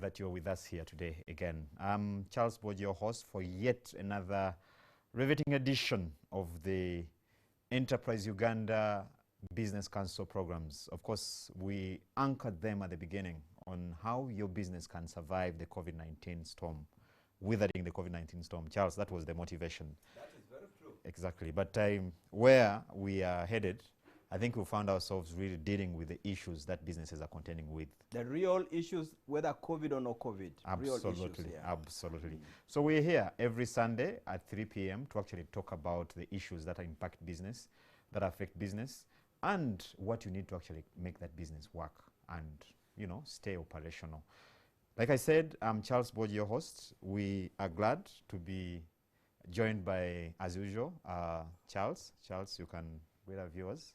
that you're with us here today again. I'm Charles Boyd, your host for yet another riveting edition of the Enterprise Uganda Business Council programs. Of course, we anchored them at the beginning on how your business can survive the COVID-19 storm, weathering the COVID-19 storm. Charles, that was the motivation. That is very true. Exactly. But where we are headed, I think we found ourselves really dealing with the issues that businesses are contending with. The real issues, whether COVID or no COVID. Absolutely, real issues, yeah. Absolutely. So we're here every Sunday at 3 p.m. to actually talk about the issues that impact business, that affect business, and what you need to actually make that business work and, you know, stay operational. Like I said, I'm Charles Boyd, your host. We are glad to be joined by, as usual, Charles. Charles, you can greet our viewers.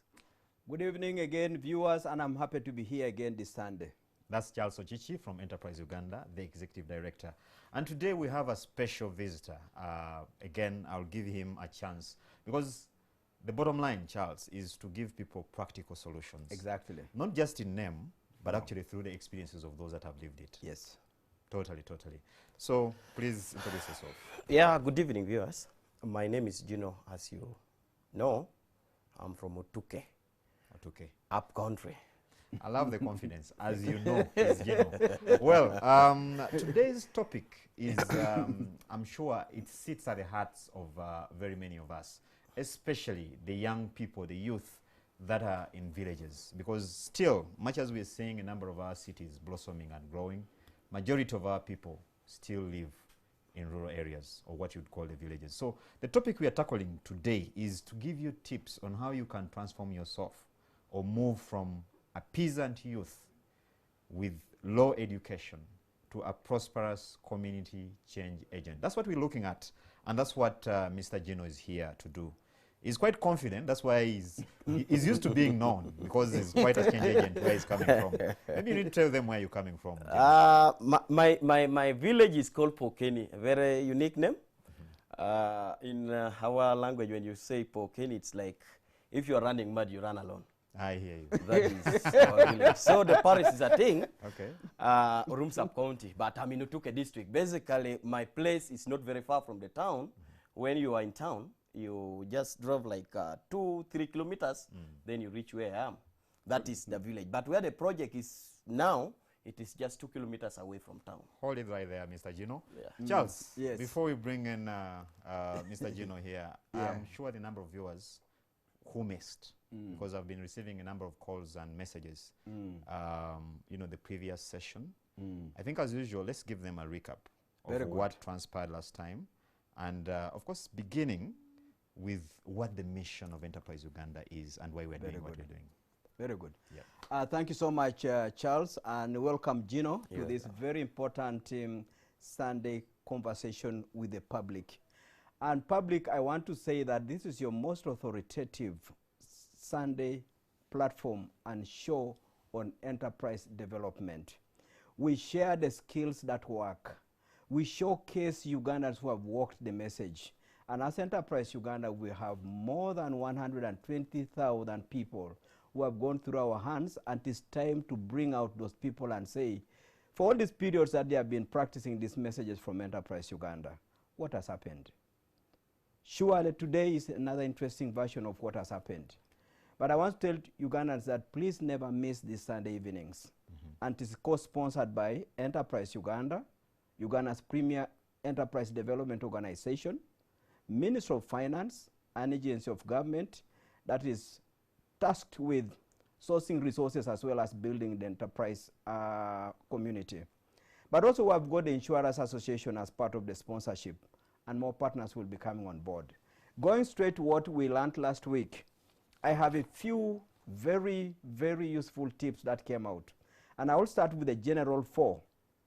Good evening again, viewers, and I'm happy to be here again this Sunday. That's Charles Ochichi from Enterprise Uganda, the Executive Director. And today we have a special visitor. Again, I'll give him a chance because the bottom line, Charles, is to give people practical solutions. Exactly. Not just in name, but actually through the experiences of those that have lived it. Yes. Totally, totally. So please introduce yourself. Yeah, good evening, viewers. My name is Gino, as you know. I'm from Otuke. Okay. Up country. I love the confidence, as you know, is Gino. Well, today's topic is, I'm sure it sits at the hearts of very many of us, especially the young people, the youth that are in villages. Because still, much as we're seeing a number of our cities blossoming and growing, majority of our people still live in rural areas, or what you'd call the villages. So the topic we are tackling today is to give you tips on how you can transform yourself or move from a peasant youth with low education to a prosperous community change agent. That's what we're looking at, and that's what Mr. Gino is here to do. He's quite confident, that's why he's used to being known, because he's quite a change agent where he's coming from. Maybe you need to tell them where you're coming from. My village is called Pokeni, a very unique name. In our language, when you say Pokeni, it's like if you're running mad, you run alone. I hear you. That is our village. So the parish is a thing, Okay. Urum sub-county, but I'm in Utuke district. Basically, my place is not very far from the town. When you are in town, you just drove like 2-3 kilometers, then you reach where I am. That is the village. But where the project is now, it is just 2 kilometers away from town. Hold it right there, Mr. Gino. Yeah. Charles, Yes. before we bring in Mr. Gino here, I'm sure the number of viewers who missed, because I've been receiving a number of calls and messages, you know, the previous session. I think, as usual, let's give them a recap of what transpired last time. And, of course, beginning with what the mission of Enterprise Uganda is and why we're doing what we're doing. Very good. Yeah. Thank you so much, Charles, and welcome, Gino, to this very important Sunday conversation with the public. And public, I want to say that this is your most authoritative Sunday platform and show on enterprise development. We share the skills that work. We showcase Ugandans who have walked the message. And as Enterprise Uganda, we have more than 120,000 people who have gone through our hands, and it's time to bring out those people and say, for all these periods that they have been practicing these messages from Enterprise Uganda, what has happened? Surely today is another interesting version of what has happened. But I want to tell Ugandans that please never miss these Sunday evenings. And it is co-sponsored by Enterprise Uganda, Uganda's premier enterprise development organization, Ministry of Finance, an agency of government that is tasked with sourcing resources as well as building the enterprise community. But also we have got the Insurance Association as part of the sponsorship, and more partners will be coming on board. Going straight to what we learned last week, I have a few very, very useful tips that came out. And I will start with the general 4.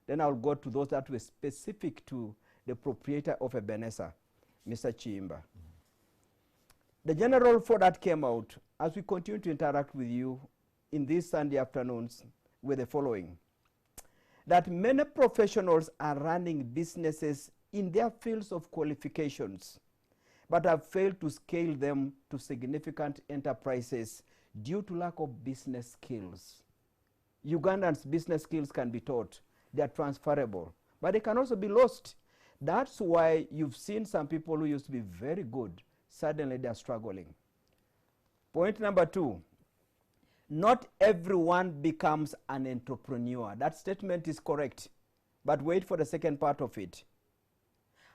Then I'll go to those that were specific to the proprietor of Ebenezer, Mr. Chimba. The general 4 that came out, as we continue to interact with you in these Sunday afternoons, with the following: that many professionals are running businesses in their fields of qualifications, but have failed to scale them to significant enterprises due to lack of business skills. Ugandans' business skills can be taught. they are transferable, but they can also be lost. That's why you've seen some people who used to be very good, suddenly they are struggling. Point number 2, not everyone becomes an entrepreneur. That statement is correct, but wait for the second part of it.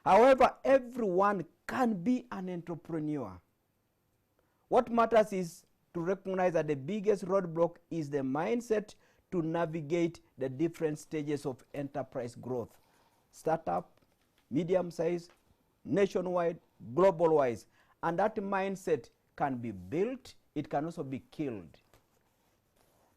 However, everyone can be an entrepreneur. What matters is to recognize that the biggest roadblock is the mindset to navigate the different stages of enterprise growth. Startup, medium size, nationwide, global wise. And that mindset can be built, it can also be killed.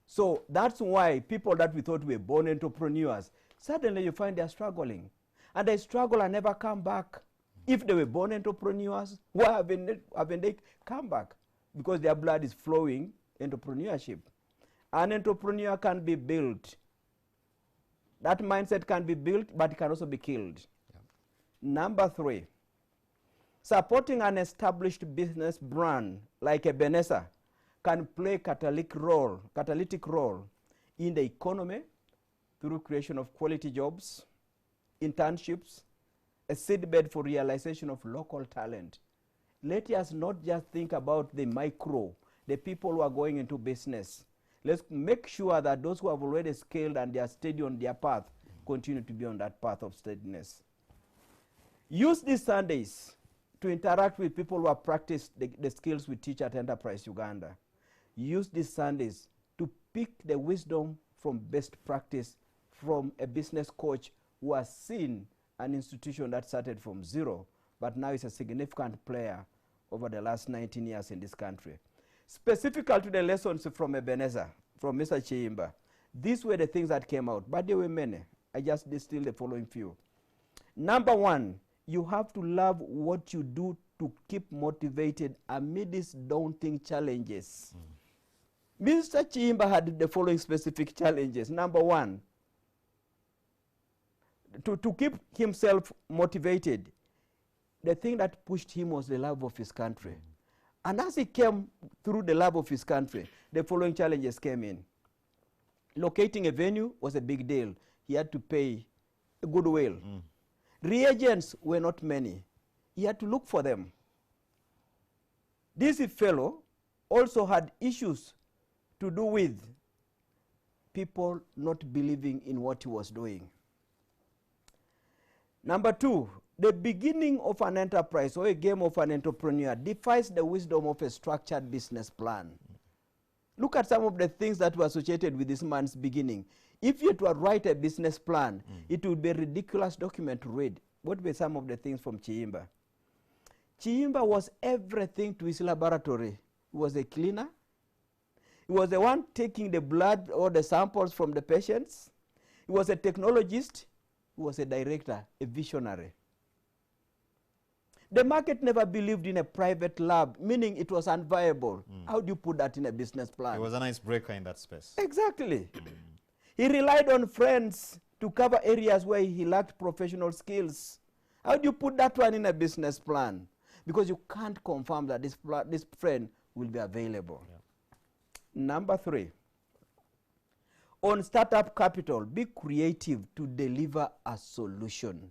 So that's why people that we thought were born entrepreneurs, suddenly you find they're struggling. And they struggle and never come back. If they were born entrepreneurs, why haven't they come back? Because their blood is flowing entrepreneurship. An entrepreneur can be built. That mindset can be built, but it can also be killed. Yeah. Number 3, supporting an established business brand like Ebenezer can play catalytic role in the economy through creation of quality jobs, internships, a seedbed for realization of local talent. Let us not just think about the micro, the people who are going into business. Let's make sure that those who have already scaled and they are steady on their path continue to be on that path of steadiness. Use these Sundays to interact with people who have practiced the skills we teach at Enterprise Uganda. Use these Sundays to pick the wisdom from best practice from a business coach who has seen an institution that started from zero, but now is a significant player over the last 19 years in this country. Specifical to the lessons from Ebenezer, from Mr. Chiimba, these were the things that came out, but there were many. I just distilled the following few. Number 1, you have to love what you do to keep motivated amid these daunting challenges. Mr. Chiimba had the following specific challenges. Number 1, to keep himself motivated, the thing that pushed him was the love of his country. And as he came through the love of his country, the following challenges came in. Locating a venue was a big deal. He had to pay a goodwill. Reagents were not many. He had to look for them. This fellow also had issues to do with people not believing in what he was doing. Number 2, the beginning of an enterprise or a game of an entrepreneur defies the wisdom of a structured business plan. Look at some of the things that were associated with this man's beginning. If you were to write a business plan, it would be a ridiculous document to read. What were some of the things from Chiimba? Chiimba was everything to his laboratory. He was a cleaner. He was the one taking the blood or the samples from the patients. He was a technologist. He was a director, a visionary. The market never believed in a private lab, meaning it was unviable. How do you put that in a business plan? It was an icebreaker in that space. Exactly. He relied on friends to cover areas where he lacked professional skills. How do you put that one in a business plan? Because you can't confirm that this friend will be available. Yeah. Number 3, on startup capital, be creative to deliver a solution.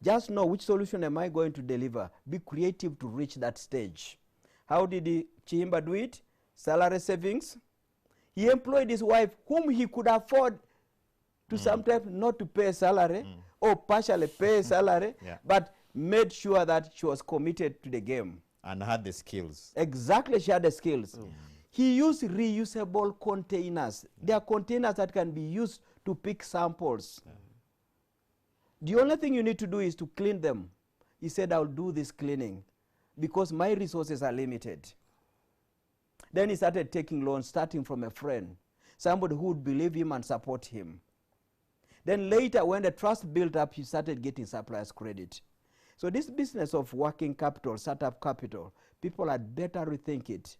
Just know which solution am I going to deliver. Be creative to reach that stage. How did Chiimba do it? Salary savings. He employed his wife, whom he could afford to sometimes not to pay salary or partially pay salary, but made sure that she was committed to the game. And had the skills. Exactly, she had the skills. He used reusable containers. There are containers that can be used to pick samples. The only thing you need to do is to clean them. He said, I'll do this cleaning because my resources are limited. Then he started taking loans, starting from a friend, somebody who would believe him and support him. Then later, when the trust built up, he started getting suppliers credit. So this business of working capital, startup capital, people had better rethink it.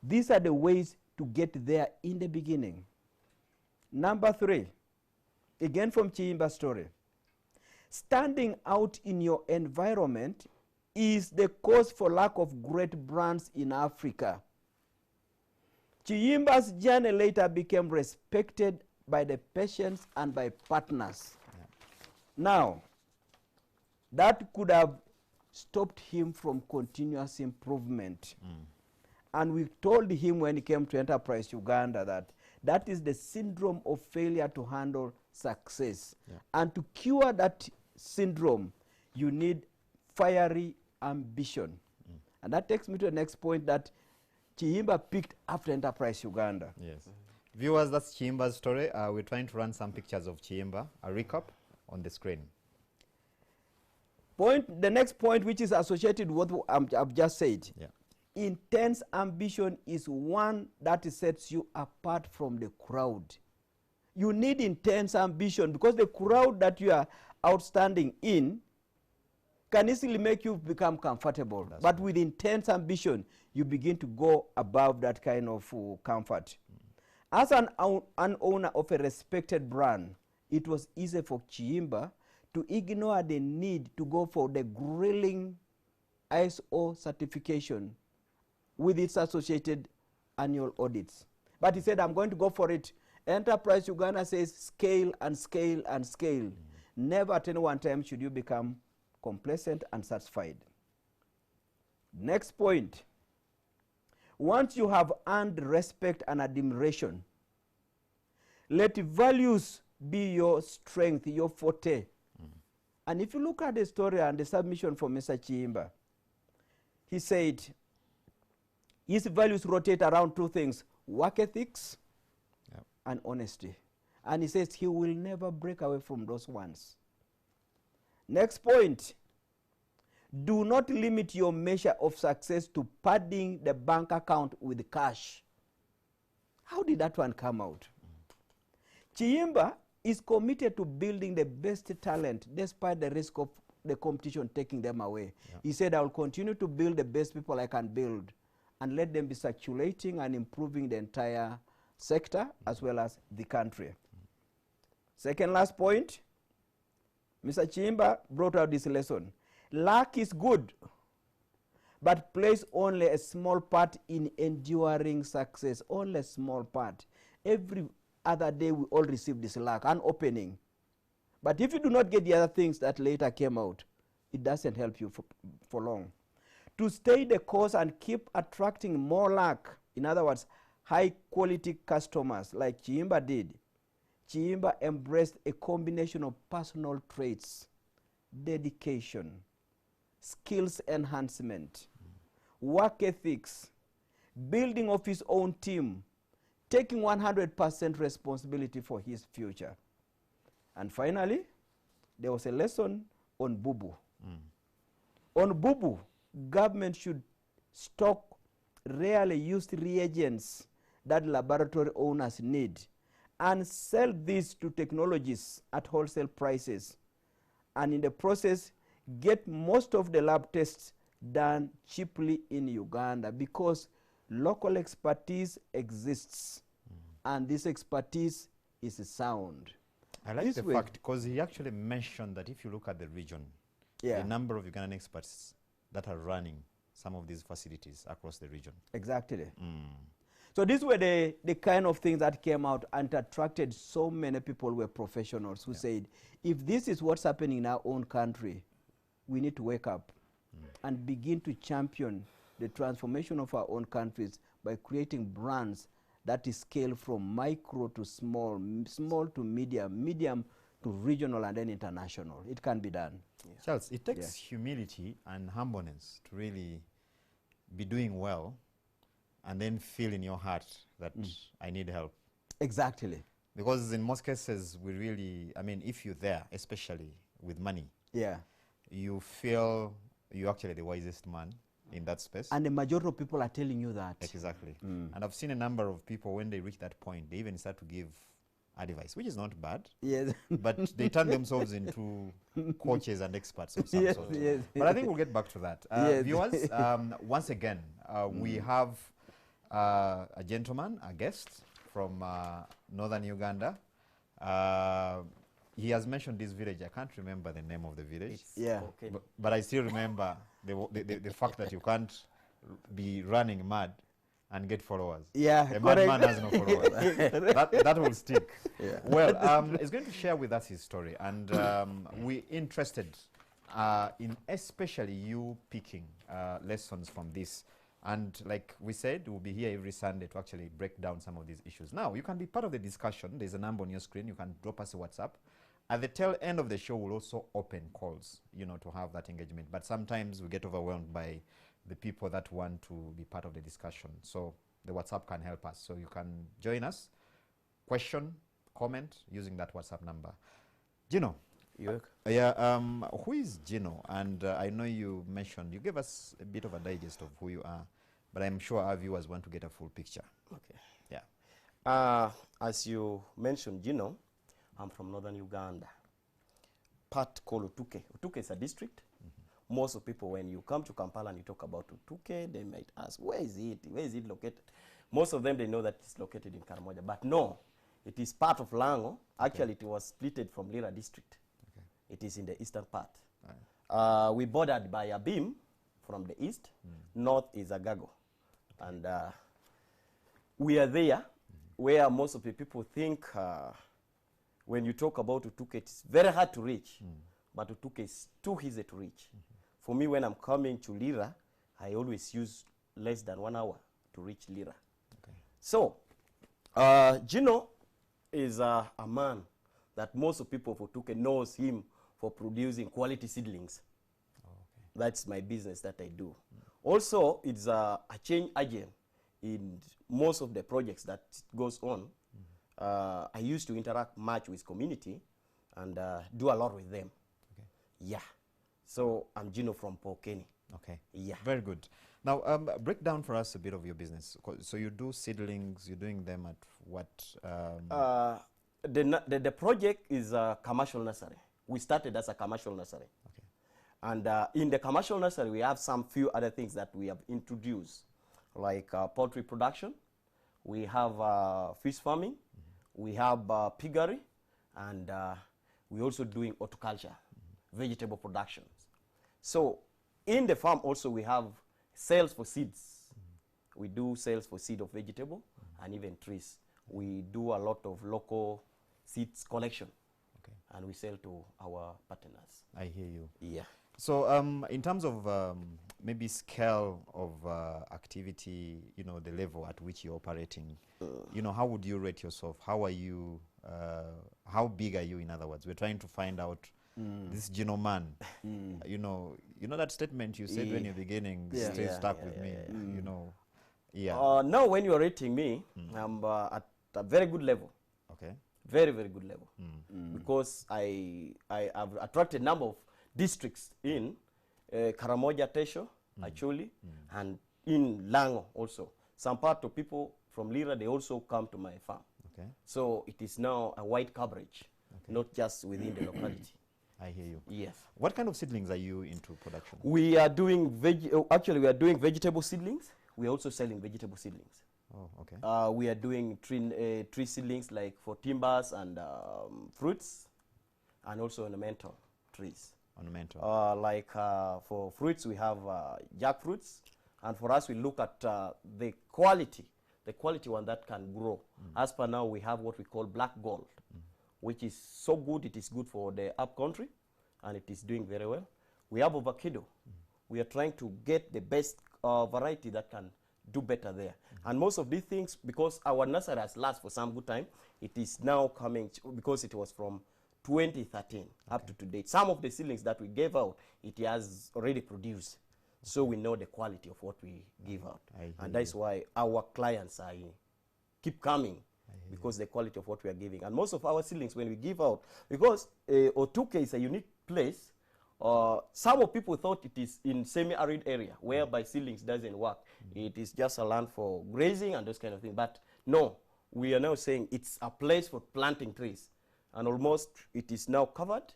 These are the ways to get there in the beginning. Number 3, again from Chiimba's story. Standing out in your environment is the cause for lack of great brands in Africa. Chiimba's journey later became respected by the patients and by partners. Now, that could have stopped him from continuous improvement. And we told him when he came to Enterprise Uganda that that is the syndrome of failure to handle success. And to cure that syndrome, you need fiery ambition. And that takes me to the next point that Chihimba picked after Enterprise Uganda. Yes. Viewers, that's Chihimba's story. We're trying to run some pictures of Chihimba, a recap on the screen. The next point, which is associated with what I've just said, Yeah. intense ambition is one that sets you apart from the crowd. You need intense ambition because the crowd that you are outstanding in can easily make you become comfortable. That's but with intense ambition, you begin to go above that kind of comfort. As an owner of a respected brand, it was easy for Chihimba to ignore the need to go for the grilling ISO certification with its associated annual audits. But he said, I'm going to go for it. Enterprise Uganda says scale and scale and scale. Never at any one time should you become complacent and satisfied. Next point. Once you have earned respect and admiration, let values be your strength, your forte. And if you look at the story and the submission from Mr. Chihimba, he said his values rotate around two things: work ethics and honesty. And he says he will never break away from those ones. Next point, do not limit your measure of success to padding the bank account with cash. How did that one come out? Chihimba is committed to building the best talent despite the risk of the competition taking them away. He said, I will continue to build the best people I can build and let them be circulating and improving the entire sector as well as the country. Second last point, Mr. Chihimba brought out this lesson. Luck is good, but plays only a small part in enduring success, only a small part. Every other day we all receive this luck, an opening. But if you do not get the other things that later came out, it doesn't help you for long. To stay the course and keep attracting more luck, in other words, high quality customers like Chihimba did, Chihimba embraced a combination of personal traits, dedication, skills enhancement, work ethics, building of his own team, taking 100% responsibility for his future. And finally, there was a lesson on Bubu. On Bubu, government should stock rarely used reagents that laboratory owners need and sell these to technologists at wholesale prices. And in the process, get most of the lab tests done cheaply in Uganda because local expertise exists and this expertise is sound. I like the fact because he actually mentioned that if you look at the region, the number of Ugandan experts that are running some of these facilities across the region. Exactly. So these were the kind of things that came out and attracted so many people who were professionals who said, if this is what's happening in our own country, we need to wake up and begin to champion the transformation of our own countries by creating brands that is scaled from micro to small, small to medium, medium to regional and then international. It can be done. Charles, it takes humility and humbleness to really be doing well and then feel in your heart that I need help. Exactly. Because in most cases, we really, I mean, if you're there, especially with money, you feel you're actually the wisest man in that space. And the majority of people are telling you that. Exactly. And I've seen a number of people, when they reach that point, they even start to give advice, which is not bad. Yes. But they turn themselves into coaches and experts of some sort. But I think we'll get back to that. Viewers, once again, we have a gentleman, a guest from northern Uganda. He has mentioned this village. I can't remember the name of the village. But I still remember the fact that you can't be running mad and get followers. Yeah, A correct. madman has no followers. that will stick. Yeah. Well, he's going to share with us his story, and we're interested in especially you picking lessons from this. And like we said, we'll be here every Sunday to actually break down some of these issues. Now, you can be part of the discussion. There's a number on your screen. You can drop us a WhatsApp. At the tail end of the show, we'll also open calls, you know, to have that engagement. But sometimes we get overwhelmed by the people that want to be part of the discussion. So the WhatsApp can help us. So you can join us, question, comment using that WhatsApp number. Gino. Who is Gino? And I know you mentioned, you gave us a bit of a digest of who you are, but I'm sure our viewers want to get a full picture. Okay. Yeah. As you mentioned, Gino, I'm from northern Uganda. Part called Utuke. Utuke is a district. Most of people, when you come to Kampala and you talk about Utuke, they might ask, where is it? Where is it located? Most of them, they know that it's located in Karamoja. But no, it is part of Lango. Actually, it was splitted from Lira district. Okay. It is in the eastern part. Right. We bordered by a beam from the east. North is Agago. And we are there where most of the people think when you talk about Utuke, it's very hard to reach. But Utuke is too easy to reach. For me, when I'm coming to Lira, I always use less than 1 hour to reach Lira. Okay. So, Gino is a man that most of people of Utuke knows him for producing quality seedlings. Oh, okay. That's my business that I do. Also, it's a change agent in most of the projects that goes on. I used to interact much with community and do a lot with them. Okay. Yeah. So I'm Gino from Pokeni. Okay. Yeah. Very good. Now, break down for us a bit of your business. So you do seedlings, you're doing them at what? The project is a commercial nursery. We started as a commercial nursery. Okay. And in the commercial nursery, we have some few other things that we have introduced, like poultry production. We have fish farming. We have piggery. And we're also doing horticulture, vegetable productions. So in the farm also we have sales for seeds. We do sales for seed of vegetable and even trees. We do a lot of local seeds collection. Okay. And we sell to our partners. I hear you. Yeah. So in terms of maybe scale of activity, you know, the level at which you're operating, you know, how would you rate yourself? How are you, how big are you, in other words? We're trying to find out this Gino man. You know that statement you said when you're beginning still stuck with me, you know. Yeah. Now when you're rating me, I'm at a very good level. Okay. Very, very good level. Because I have attracted a number of districts in Karamoja, Tesho, Acholi, and in Lango also. Some part of people from Lira, they also come to my farm. Okay. So it is now a wide coverage, not just within the locality. I hear you. Yes. What kind of seedlings are you into production? We are doing actually we are doing vegetable seedlings. We are also selling vegetable seedlings. Oh, okay. We are doing tree seedlings like for timbers and fruits, and also ornamental trees. Ornamental. Like for fruits, we have jackfruits, and for us, we look at the quality one that can grow. As per now, we have what we call black gold, which is so good. It is good for the up country, and it is doing very well. We have avocado. We are trying to get the best variety that can do better there. And most of these things, because our nursery has lasted for some good time, it is now coming, because it was from 2013 up to today. Some of the seedlings that we gave out, it has already produced. So we know the quality of what we give out. And that's why our clients are keep coming, because the quality of what we are giving. And most of our seedlings, when we give out, because Otuke is a unique place, some of people thought it is in semi-arid area, whereby seedlings doesn't work. It is just a land for grazing and those kind of things. But no, we are now saying it's a place for planting trees. And almost it is now covered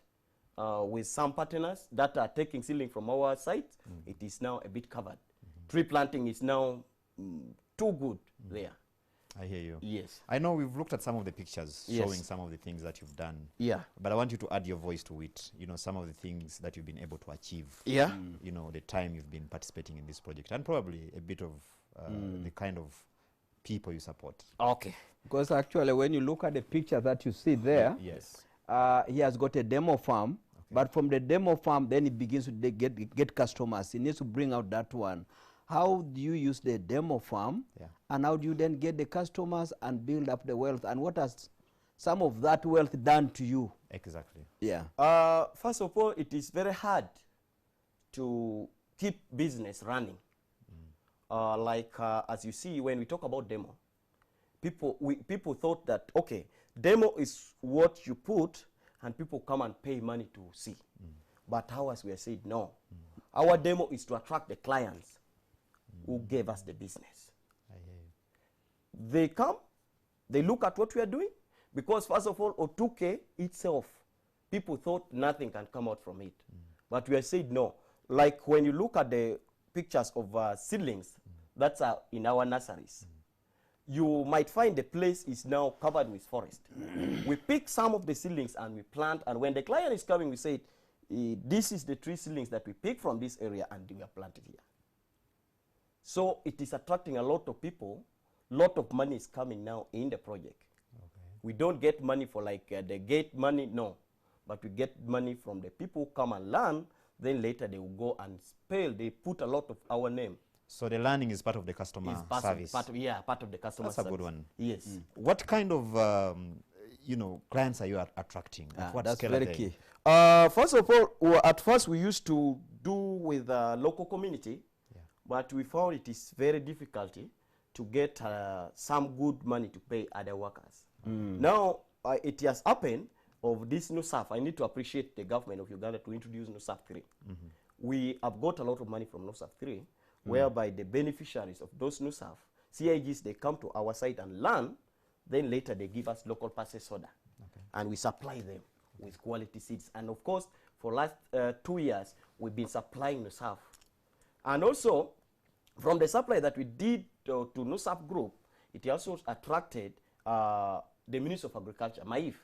with some partners that are taking seedling from our site. It is now a bit covered. Tree planting is now too good there. I hear you. Yes. I know we've looked at some of the pictures showing some of the things that you've done. Yeah. But I want you to add your voice to it. You know, some of the things that you've been able to achieve. Yeah. You know, the time you've been participating in this project, and probably a bit of the kind of people you support? Okay. Because actually, when you look at the picture that you see there, Yes. he has got a demo farm. But from the demo farm, then he begins to get customers. He needs to bring out that one. How do you use the demo farm? Yeah. And how do you then get the customers and build up the wealth? And what has some of that wealth done to you? Exactly. Yeah. First of all, it is very hard to keep business running. As you see, when we talk about demo, people thought that, okay, demo is what you put and people come and pay money to see. But ours, we have said, no. Our demo is to attract the clients who gave us the business. I hear you. They come, they look at what we are doing, because first of all, Otuke itself, people thought nothing can come out from it. But we have said no. Like when you look at the pictures of seedlings, that's in our nurseries. You might find the place is now covered with forest. We pick some of the seedlings and we plant, and when the client is coming, we say, this is the tree seedlings that we pick from this area and we are planted here. So it is attracting a lot of people. Lot of money is coming now in the project. Okay. We don't get money for like the gate money, no. But we get money from the people who come and learn, then later they will go and spell. They put a lot of our name. So the learning is part of the customer service. Part of the customer That's service. a good one. Yes. What kind of clients are you attracting? At what That's scale very are they? key. First of all, at first we used to do with the local community, but we found it is very difficult to get some good money to pay other workers. Now, it has happened of this NUSAF. I need to appreciate the government of Uganda to introduce NUSAF 3. We have got a lot of money from NUSAF 3, whereby the beneficiaries of those NUSAF, CIGs, they come to our site and learn, then later they give us local purchase order. And we supply them with quality seeds. And of course, for last 2 years, we've been supplying NUSAF. And also, from the supply that we did to NUSAF group, it also attracted the Ministry of Agriculture, MAIF.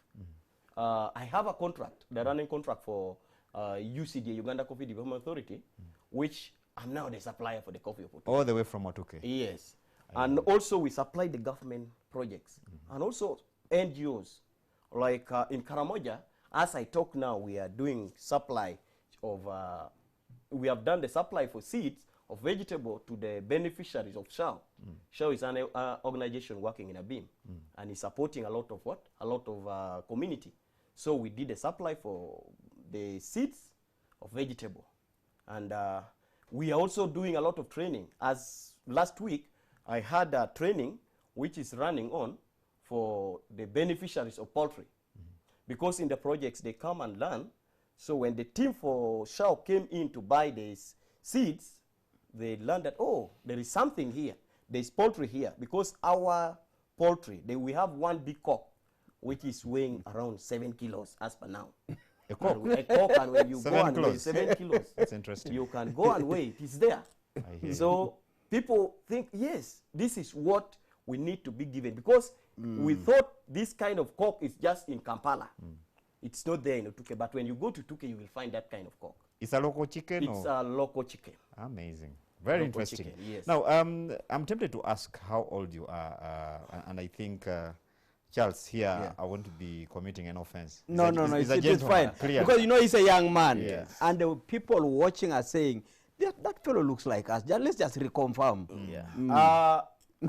I have a contract, the running contract for UCD, Uganda Coffee Development Authority, which I'm now the supplier for the coffee of Otuke. All the way from Otuke? Yes. And also we supply the government projects and also NGOs. Like in Karamoja, as I talk now, we are doing supply of, we have done the supply for seeds of vegetable to the beneficiaries of SHAO. SHAO is an organization working in Abim and is supporting a lot of what? A lot of community. So we did a supply for the seeds of vegetable. And we are also doing a lot of training. As last week, I had a training which is running on for the beneficiaries of poultry. Because in the projects, they come and learn. So when the team for SHAO came in to buy these seeds, they learned that, oh, there is something here. There's poultry here. Because our poultry, we have one big cock, which is weighing around 7 kilos as per now. A cock? A cock, and when you go and weigh 7 kilos, That's interesting. you can go and weigh it. It's there. I hear So people think, yes, this is what we need to be given. Because we thought this kind of cock is just in Kampala. It's not there in Otuke. But when you go to Tuke, you will find that kind of cock. It's a local chicken? It's a local chicken. Amazing. Very Local interesting. chicken, yes. Now, I'm tempted to ask how old you are, and I think Charles here, I want to be committing an offense. No, He's a it's gentleman, fine. clearly. Because you know he's a young man. Yes. And the people watching are saying, that fellow looks like us. Let's just reconfirm.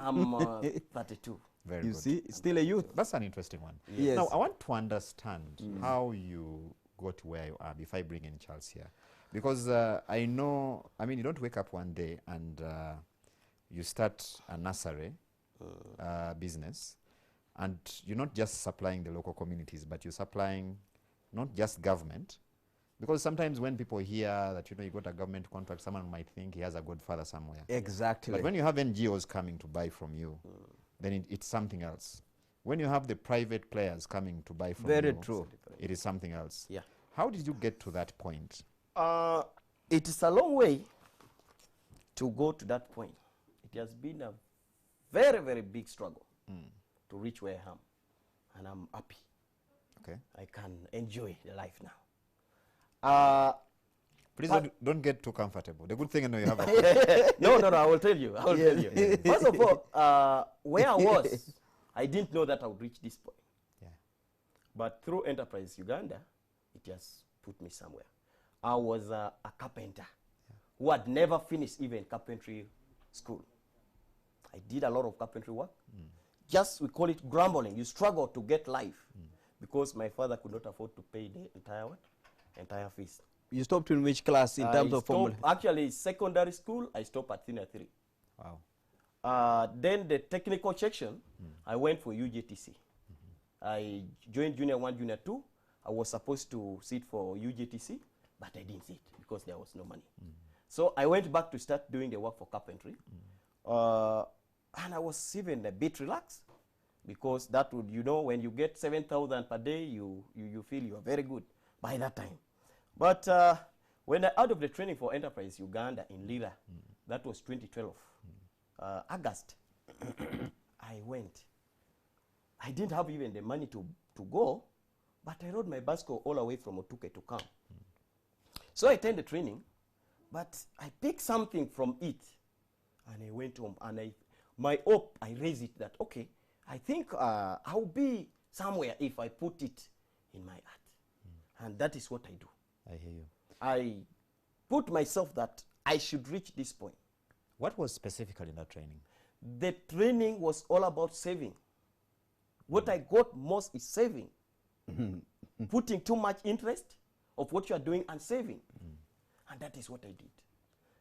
I'm 32. Very You good. see, still a youth. That's an interesting one. Yes. Now, I want to understand how you got where you are before I bring in Charles here. Because I know, you don't wake up one day and you start a nursery business, and you're not just supplying the local communities, but you're supplying not just government. Because sometimes when people hear that, you got a government contract, someone might think he has a godfather somewhere. Exactly. But when you have NGOs coming to buy from you, then it's something else. When you have the private players coming to buy from Very you, true. it is something else. Yeah. How did you get to that point? It is a long way to go to that point. It has been a very, very big struggle to reach where I am. And I'm happy. Okay. I can enjoy the life now. Please don't get too comfortable. The good thing, you know, you have a No, I will tell you. Tell you. First of all, where I was, I didn't know that I would reach this point. Yeah. But through Enterprise Uganda, it just put me somewhere. I was a carpenter who had never finished even carpentry school. I did a lot of carpentry work. Just, we call it grumbling. You struggle to get life because my father could not afford to pay the entire fees. You stopped in which class in terms of formula? Actually, secondary school, I stopped at senior 3. Wow. Then the technical section, I went for UJTC. I joined Junior 1, Junior 2. I was supposed to sit for UJTC, but I didn't sit because there was no money. So I went back to start doing the work for carpentry. And I was even a bit relaxed because that would, you know, when you get 7,000 per day, you feel you are very good by that time. But when I out of the training for Enterprise Uganda in Lira, that was 2012, August, I went. I didn't have even the money to go, but I rode my bicycle all the way from Otuke to come. So I attended the training, but I picked something from it, and I went home, and my hope, I raised it that, okay, I think I'll be somewhere if I put it in my art. And that is what I do. I hear you. I put myself that I should reach this point. What was specifically in that training? The training was all about saving. What I got most is saving. Putting too much interest of what you are doing and saving. And that is what I did.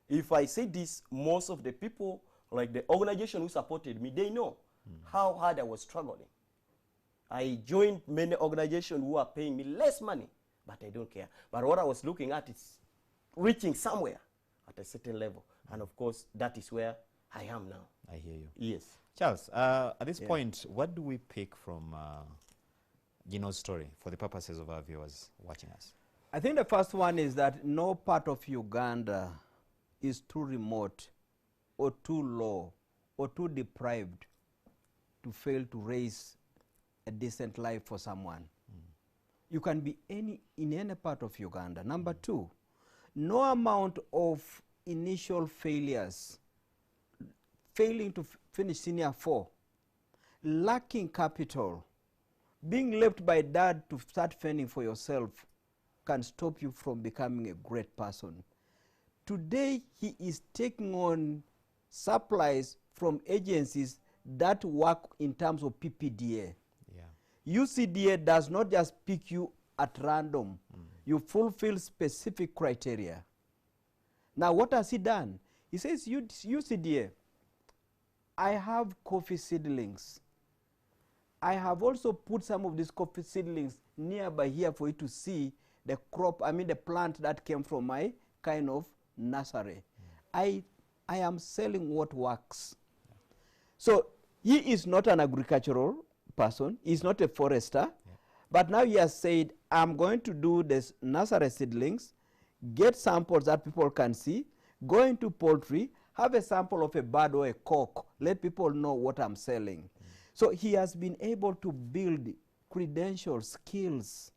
If I say this, most of the people, like the organization who supported me, they know how hard I was struggling. I joined many organizations who are paying me less money, but I don't care. But what I was looking at is reaching somewhere at a certain level. And of course, that is where I am now. I hear you. Yes. Charles, at this point, what do we pick from Gino's story for the purposes of our viewers watching us? I think the first one is that no part of Uganda is too remote or too low or too deprived to fail to raise a decent life for someone. You can be in any part of Uganda. Number two, no amount of initial failures, failing to finish senior 4, lacking capital, being left by dad to start fending for yourself can stop you from becoming a great person. Today, he is taking on supplies from agencies that work in terms of PPDA. Yeah. UCDA does not just pick you at random. You fulfill specific criteria. Now, what has he done? He says, UCDA, I have coffee seedlings. I have also put some of these coffee seedlings nearby here for you to see the crop, the plant that came from my kind of nursery. I am selling what works. So he is not an agricultural person. He's not a forester. But now he has said, I'm going to do this nursery seedlings, get samples that people can see, go into poultry, have a sample of a bird or a cock, let people know what I'm selling. So he has been able to build credentials, skills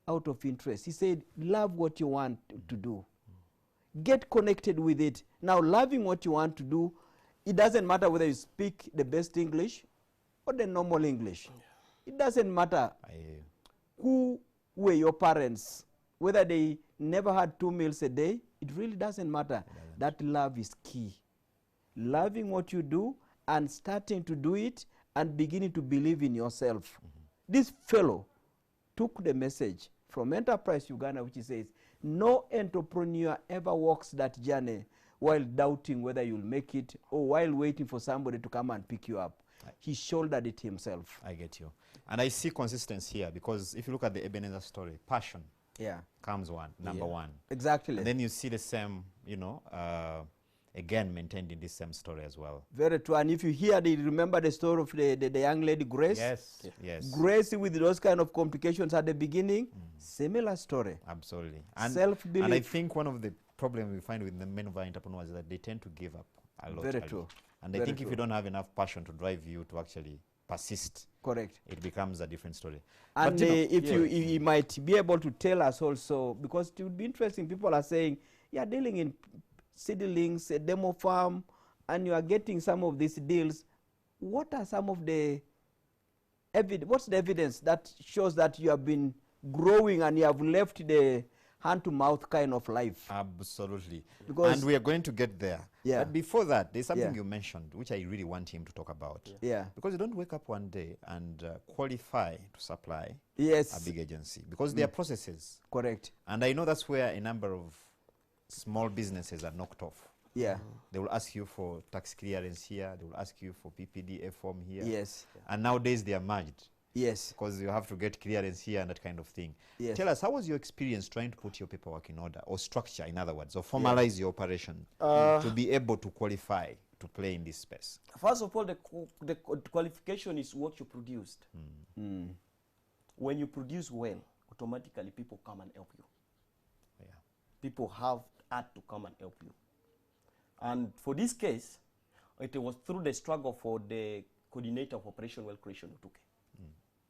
out of interest. He said, love what you want to do. Get connected with it. Now, loving what you want to do, it doesn't matter whether you speak the best English or the normal English. It doesn't matter who were your parents, whether they never had 2 meals a day. It really doesn't matter. That love is key. Loving what you do and starting to do it and beginning to believe in yourself. This fellow took the message from Enterprise Uganda, which says, no entrepreneur ever walks that journey while doubting whether you'll make it or while waiting for somebody to come and pick you up. He shouldered it himself. I get you. And I see consistency here because if you look at the Ebenezer story, passion comes number one. Exactly. And then you see the same, again maintained in this same story as well. Very true. And if you remember the story of the young lady Grace? Yes. Grace with those kind of complications at the beginning, similar story. Absolutely. And self-belief. And I think one of the problems we find with the men of our entrepreneurs is that they tend to give up a lot. Very true. And I think if you don't have enough passion to drive you to actually persist, Correct. it becomes a different story. And But, you know, if you might be able to tell us also, because it would be interesting, people are saying, you're dealing in seedlings, a demo farm, and you are getting some of these deals. What are some of the what's the evidence that shows that you have been growing and you have left the hand-to-mouth kind of life? Absolutely. Because- And we are going to get there. Yeah. But before that, there's something Yeah. you mentioned, which I really want him to talk about. Yeah. Because you don't wake up one day and qualify to supply Yes. a big agency. Because there are processes. Correct. And I know that's where a number of small businesses are knocked off. Yeah. They will ask you for tax clearance here. They will ask you for PPDA form here. Yes. And nowadays they are merged Yes. because you have to get clearance here and that kind of thing. Yes. Tell us, how was your experience trying to put your paperwork in order, or structure, in other words, or formalize your operation to be able to qualify to play in this space? First of all, the qualification is what you produced. Mm. When you produce well, automatically people come and help you. Yeah. People have had to come and help you. And for this case, it was through the struggle for the coordinator of Operation Well Creation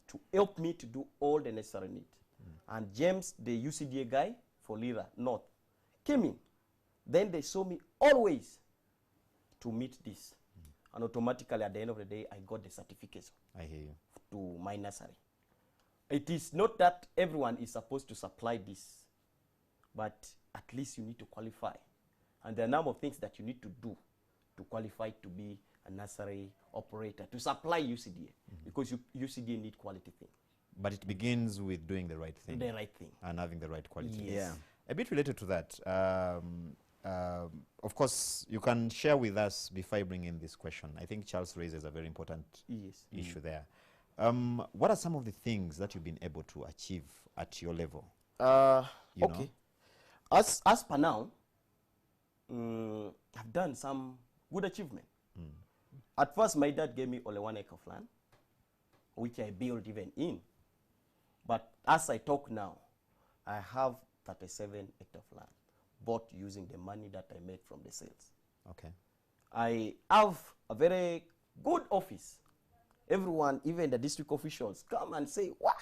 to help me to do all the necessary need. And James, the UCDA guy for Lira North, came in. Then they saw me always to meet this. And automatically at the end of the day, I got the certificates I hear you. to my nursery. It is not that everyone is supposed to supply this, but at least you need to qualify. And there are a number of things that you need to do to qualify to be a nursery operator, to supply UCDA, because UCDA need quality thing. But it begins with doing the right thing. The right thing. And having the right quality. Yes. Yeah. A bit related to that, of course, you can share with us before I bring in this question. I think Charles raises a very important Yes. issue there. What are some of the things that you've been able to achieve at your level? You Okay. As per now, I've done some good achievement. At first, my dad gave me only 1 acre of land, which I built even in. But as I talk now, I have 37 hectares of land, bought using the money that I made from the sales. Okay. I have a very good office. Everyone, even the district officials, come and say, "Wow,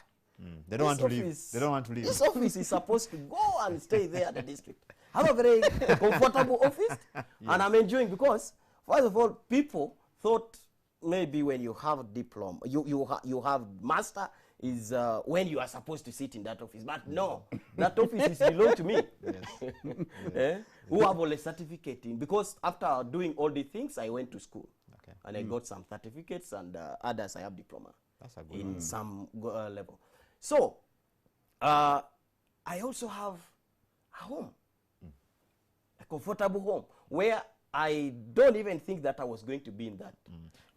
They don't want this to leave. office- They don't want to leave. This office is supposed to go and stay there at the district." I have a very comfortable office, and I'm enjoying, because first of all, people thought maybe when you have diploma, you have master is when you are supposed to sit in that office. But no, that office is belong to me. Yes. Who have all the certificate in, because after doing all the things, I went to school. Okay. And I got some certificates, and others I have diploma That's a good in one. some level. So, I also have a home, a comfortable home, where I don't even think that I was going to be in that.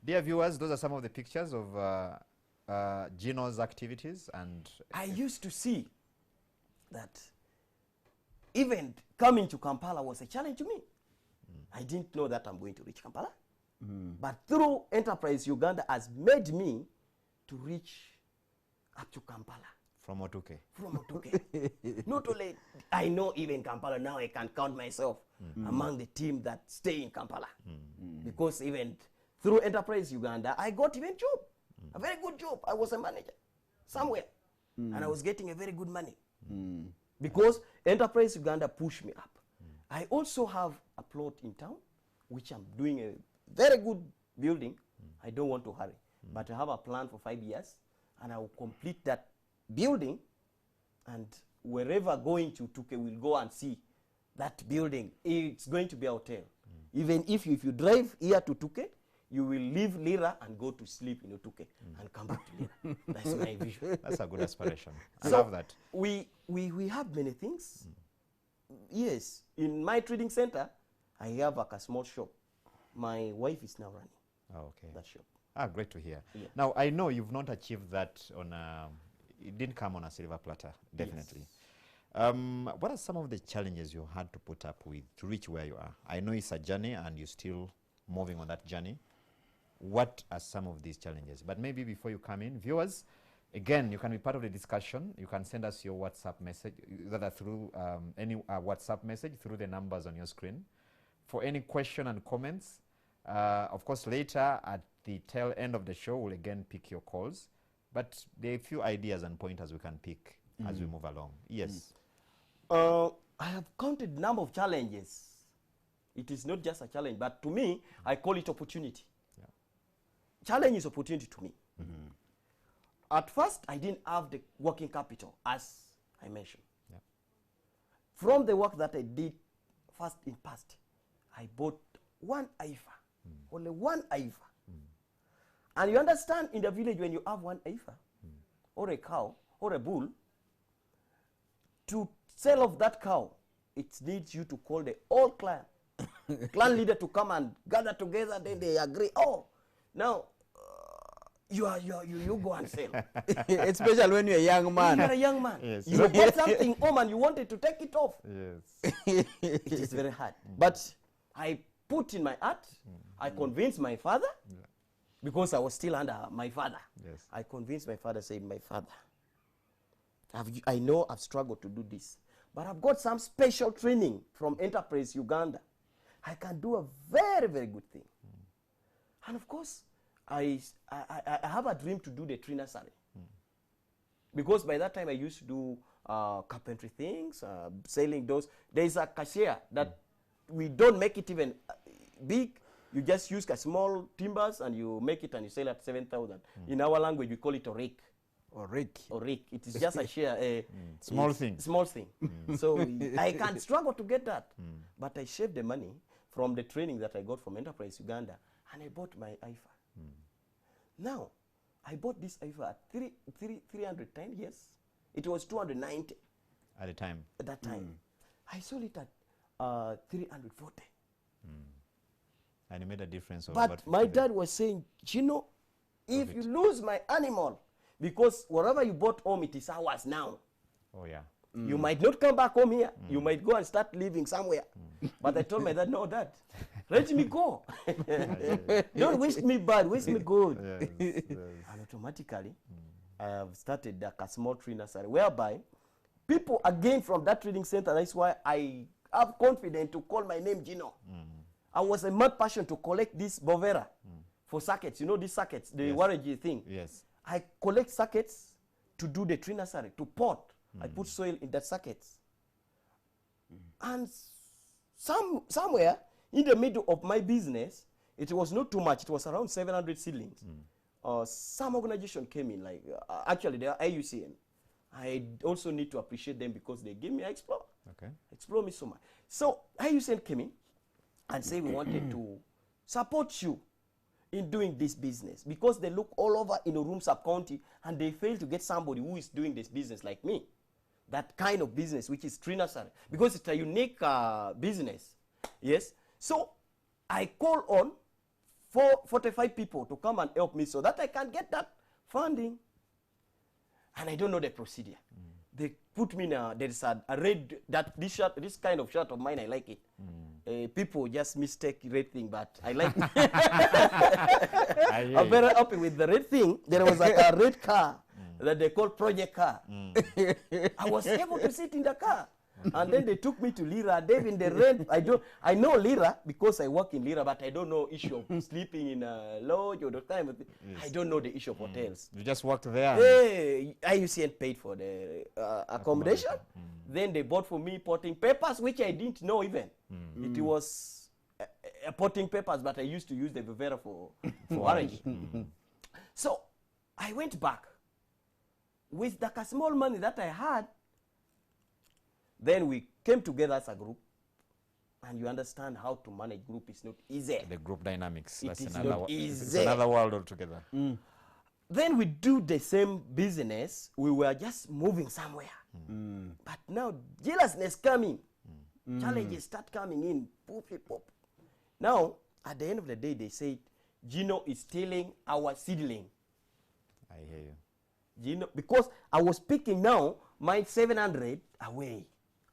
Dear viewers, those are some of the pictures of Gino's activities, and I used to see that even coming to Kampala was a challenge to me. I didn't know that I'm going to reach Kampala. But through Enterprise Uganda has made me to reach up to Kampala from Otuke. from Otuke. Not only I know even Kampala, now I can count myself among the team that stay in Kampala. Because even through Enterprise Uganda, I got even job, a very good job. I was a manager somewhere, and I was getting a very good money. Because Enterprise Uganda pushed me up. I also have a plot in town, which I'm doing a very good building. I don't want to hurry, but I have a plan for 5 years, and I will complete that building, and wherever going to Tuke will go and see that building. It's going to be a hotel. Even if you drive here to Tuke, you will leave Lira and go to sleep in Tuke and come back to Lira. That's my vision. That's a good aspiration. I So love that. We have many things. Yes, in my trading center, I have like a small shop. My wife is now running Oh, okay. that shop. Great to hear. Yeah. Now, I know you've not achieved that on a, it didn't come on a silver platter, definitely. What are some of the challenges you had to put up with to reach where you are? I know it's a journey and you're still moving on that journey. What are some of these challenges? But maybe before you come in, viewers, again, you can be part of the discussion. You can send us your WhatsApp message, either through any WhatsApp message through the numbers on your screen. For any question and comments, of course, later at the tail end of the show, we'll again pick your calls. But there are a few ideas and pointers we can pick as we move along. Yes. I have counted the number of challenges. It is not just a challenge, but to me, I call it opportunity. Yeah. Challenge is opportunity to me. At first, I didn't have the working capital, as I mentioned. Yeah. From the work that I did first in past, I bought one IFA, only one IFA. And you understand, in the village, when you have one IFA, or a cow, or a bull, to sell off that cow, it needs you to call the whole clan, clan leader to come and gather together, then they agree, oh, now, you go and sell. Especially when you're a young man. You're a young man. Yes. You bought something home and you wanted to take it off. Yes. It is very hard. But I put in my heart, I convinced my father, because I was still under my father. Yes. I convinced my father, saying, my father, I know I've struggled to do this, but I've got some special training from Enterprise Uganda. I can do a very, very good thing. And of course, I have a dream to do the tree nursery. Because by that time I used to do carpentry things, selling those. There is a cashier that we don't make it even big. You just use a small timbers and you make it and you sell at 7,000. In our language, we call it a rake. Or Rick. Or rake. It is just a share. Small thing. Small thing. So I can struggle to get that. But I saved the money from the training that I got from Enterprise Uganda and I bought my IFA. Now, I bought this IFA at 310 years. It was 290 At the time. at that time. I sold it at 340. And it made a difference of But about my 50. dad was saying, Chino, if you lose my animal, because whatever you bought home, it is ours now. Oh, yeah. You might not come back home here. You might go and start living somewhere. But I told my dad, no, Dad, let me go. Don't wish me bad, wish me good. Yes. And automatically, I have started a small tree nursery, whereby people, again, from that training center, that's why I have confidence to call my name Gino. I was a mad passion to collect this bovera for sockets. You know these sockets, the Yes. warranty thing. Yes. I collect sockets to do the tree nursery, to pot. I put soil in that sockets. And somewhere in the middle of my business, it was not too much. It was around 700 seedlings. Some organization came in, like, actually, they are IUCN. I also need to appreciate them because they gave me explore. Okay. Explore me so much. So IUCN came in and said we wanted to support you in doing this business because they look all over in Urum sub-county and they fail to get somebody who is doing this business like me. That kind of business, which is tree nursery, because it's a unique business. Yes. So I call on 45 people to come and help me so that I can get that funding. And I don't know the procedure. They put me in there's a red, this shirt, this kind of shirt of mine, I like it. People just mistake red thing, but I like it. I'm very happy with the red thing. There was like a red car that they call project car. I was able to sit in the car. And then they took me to Lira. They've in the rent. I know Lira because I work in Lira, but I don't know issue of sleeping in a lodge or the time. Yes. I don't know the issue of hotels. You just worked there. Hey, IUCN paid for the accommodation. Then they bought for me potting papers, which I didn't know even. It was potting papers, but I used to use the Vivera for orange. So I went back with the small money that I had. Then we came together as a group, and you understand how to manage group is not easy. The group dynamics. It is not easy. It's another world altogether. Then we do the same business. We were just moving somewhere. But now jealousness coming. Challenges start coming in. Pop, pop. Now, at the end of the day, they said, Gino is stealing our seedling. I hear you. Gino, because I was picking now my 700 away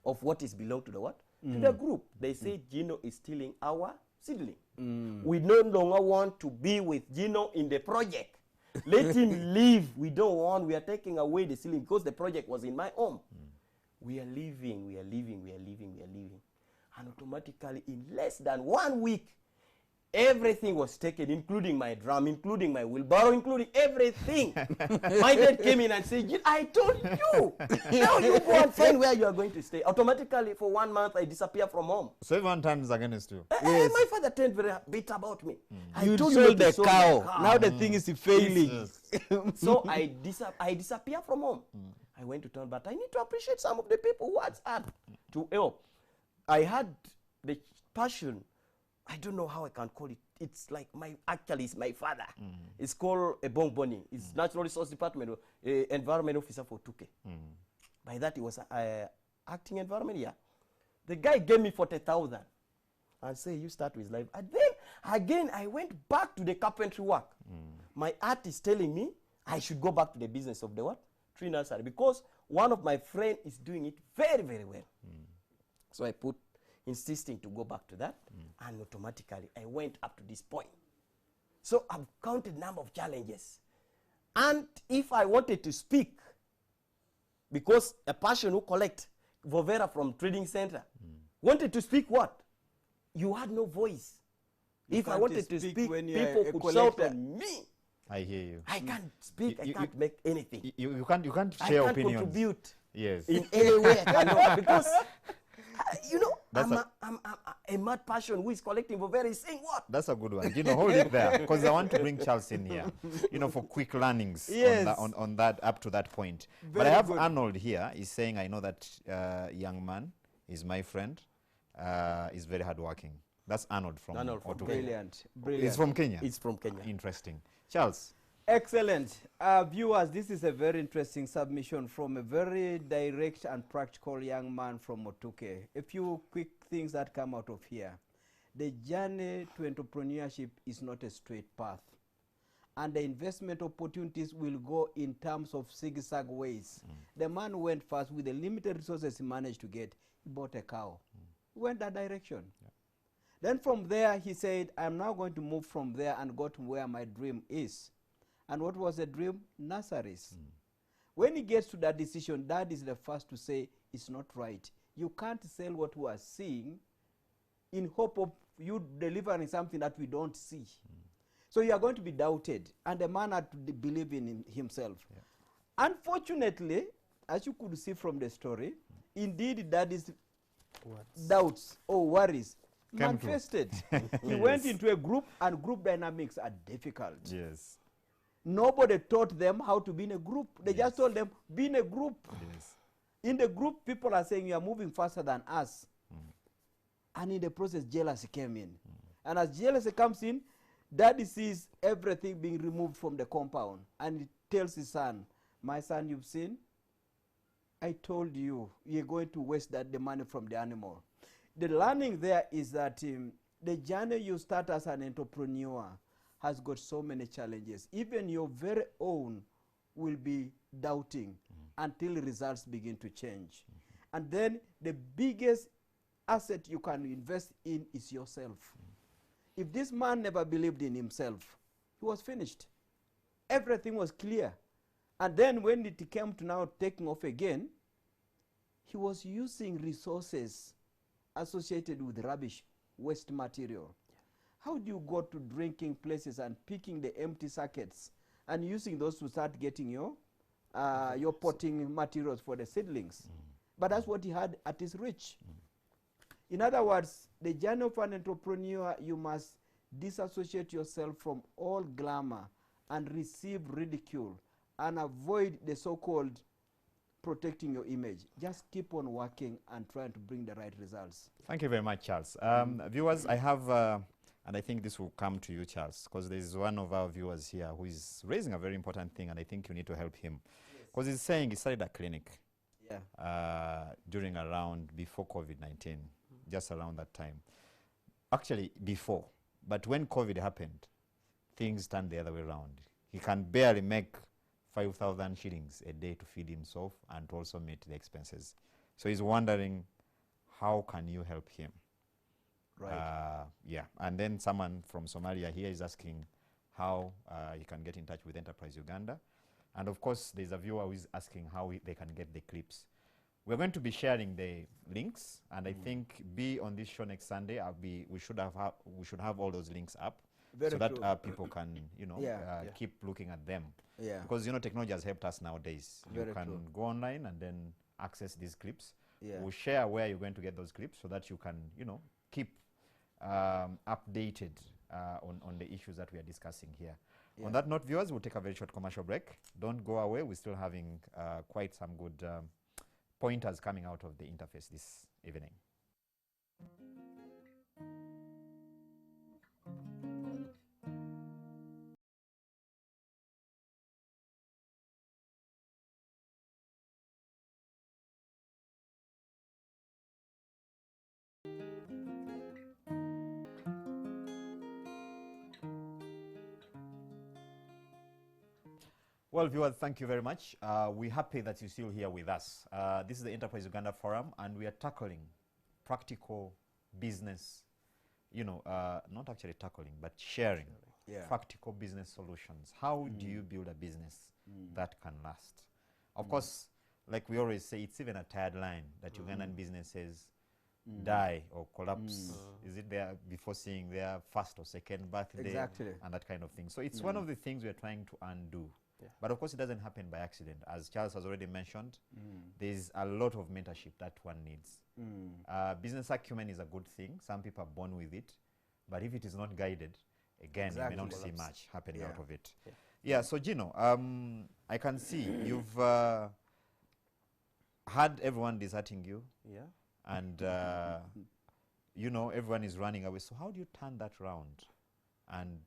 of what is belong to the what? To the group. They say Gino is stealing our seedling. We no longer want to be with Gino in the project. Let him leave. We don't want. We are taking away the seedling because the project was in my home. We are leaving. We are leaving. We are leaving. We are leaving. And automatically, in less than 1 week, Everything was taken, including my drum, including my wheelbarrow, including everything. My dad came in and said, I told you. Now you go and find where you are going to stay. Automatically, for 1 month, I disappear from home. So everyone turns against you. Yes. My father turned very bitter about me. You told sold to the sell cow. Now the thing is failing. Yes. So I disappear from home. I went to town, but I need to appreciate some of the people who had to help. I had the passion. I don't know how I can call it. It's like actually it's my father. It's called a Bongboni. It's Natural Resource Department, Environment Officer for Tuke. By that, he was acting environment here. The guy gave me 40,000 and say, you start with life. And then again, I went back to the carpentry work. My art is telling me I should go back to the business of the what? Tree nursery, because one of my friends is doing it very, very well. So I put insisting to go back to that, and automatically I went up to this point. So I've counted number of challenges. And if I wanted to speak, because a person who collect Vovera from trading center wanted to speak what? You had no voice. If I wanted to speak, people could shout at me. I hear you. I can't speak, I can't make anything. You can't I share can't opinions. contribute Yes. in any way I cannot, because you know, That's I'm a mad person who is collecting for very saying what? That's a good one. Hold it there, because I want to bring Charles in here, for quick learnings Yes. on that up to that point. But Very I have good. Arnold here. He's saying, I know that young man is my friend. He's very hardworking. That's Arnold from Arnold from Otuke. Brilliant. Brilliant. He's from Kenya. It's from Kenya. Interesting. Charles. Excellent. Viewers, this is a very interesting submission from a very direct and practical young man from Otuke. A few quick things that come out of here. The journey to entrepreneurship is not a straight path. And the investment opportunities will go in terms of zigzag ways. The man went first with the limited resources he managed to get. He bought a cow. He went that direction. Yeah. Then from there, he said, I'm now going to move from there and go to where my dream is. And what was the dream? Nurseries. When he gets to that decision, Dad is the first to say, it's not right. You can't sell what we are seeing in hope of you delivering something that we don't see. So you are going to be doubted. And the man had to believe in himself. Yeah. Unfortunately, as you could see from the story, indeed Daddy's doubts or worries manifested. He went into a group, and group dynamics are difficult. Yes. Nobody taught them how to be in a group. They just told them, be in a group. Yes. In the group, people are saying, you are moving faster than us. And in the process, jealousy came in. And as jealousy comes in, Daddy sees everything being removed from the compound. And he tells his son, my son, you've seen? I told you, you're going to waste the money from the animal. The learning there is that the journey you start as an entrepreneur has got so many challenges. Even your very own will be doubting until results begin to change. And then the biggest asset you can invest in is yourself. If this man never believed in himself, he was finished. Everything was clear. And then when it came to now taking off again, he was using resources associated with rubbish, waste material. How do you go to drinking places and picking the empty sockets and using those to start getting your potting materials for the seedlings? But that's what he had at his reach. In other words, the journey of an entrepreneur, you must disassociate yourself from all glamour and receive ridicule and avoid the so-called protecting your image. Just keep on working and trying to bring the right results. Thank you very much, Charles. Viewers, I have, and I think this will come to you, Charles, because there's one of our viewers here who is raising a very important thing, and I think you need to help him. Because he's saying he started a clinic during before COVID-19, just around that time. Actually, before. But when COVID happened, things turned the other way around. He can barely make 5,000 shillings a day to feed himself and to also meet the expenses. So he's wondering, how can you help him? Right. And then someone from Somalia here is asking how he can get in touch with Enterprise Uganda. And of course, there's a viewer who is asking how they can get the clips. We're going to be sharing the links, and I think be on this show next Sunday. We should have all those links up, Very so true. that people can Yeah. keep looking at them. Yeah. Because technology has helped us nowadays. Very you can true. go online and then access these clips. Yeah. We'll share where you're going to get those clips so that you can keep updated on the issues that we are discussing here. Yeah. On that note, viewers, we'll take a very short commercial break. Don't go away. We're still having quite some good pointers coming out of the interface this evening. Well, viewers, thank you very much. We're happy that you're still here with us. This is the Enterprise Uganda Forum, and we are tackling practical business, not actually tackling, but sharing Yeah. practical business solutions. How do you build a business that can last? Of course, like we always say, it's even a tired line that Ugandan businesses die or collapse. Is it there before seeing their first or second birthday? Exactly. And that kind of thing. So it's one of the things we're trying to undo. Yeah. But of course, it doesn't happen by accident. As Charles has already mentioned, there's a lot of mentorship that one needs. Business acumen is a good thing. Some people are born with it. But if it is not guided, again, you may not see much happening out of it. Yeah, so Gino, I can see you've had everyone deserting you. Yeah. And, everyone is running away. So how do you turn that round and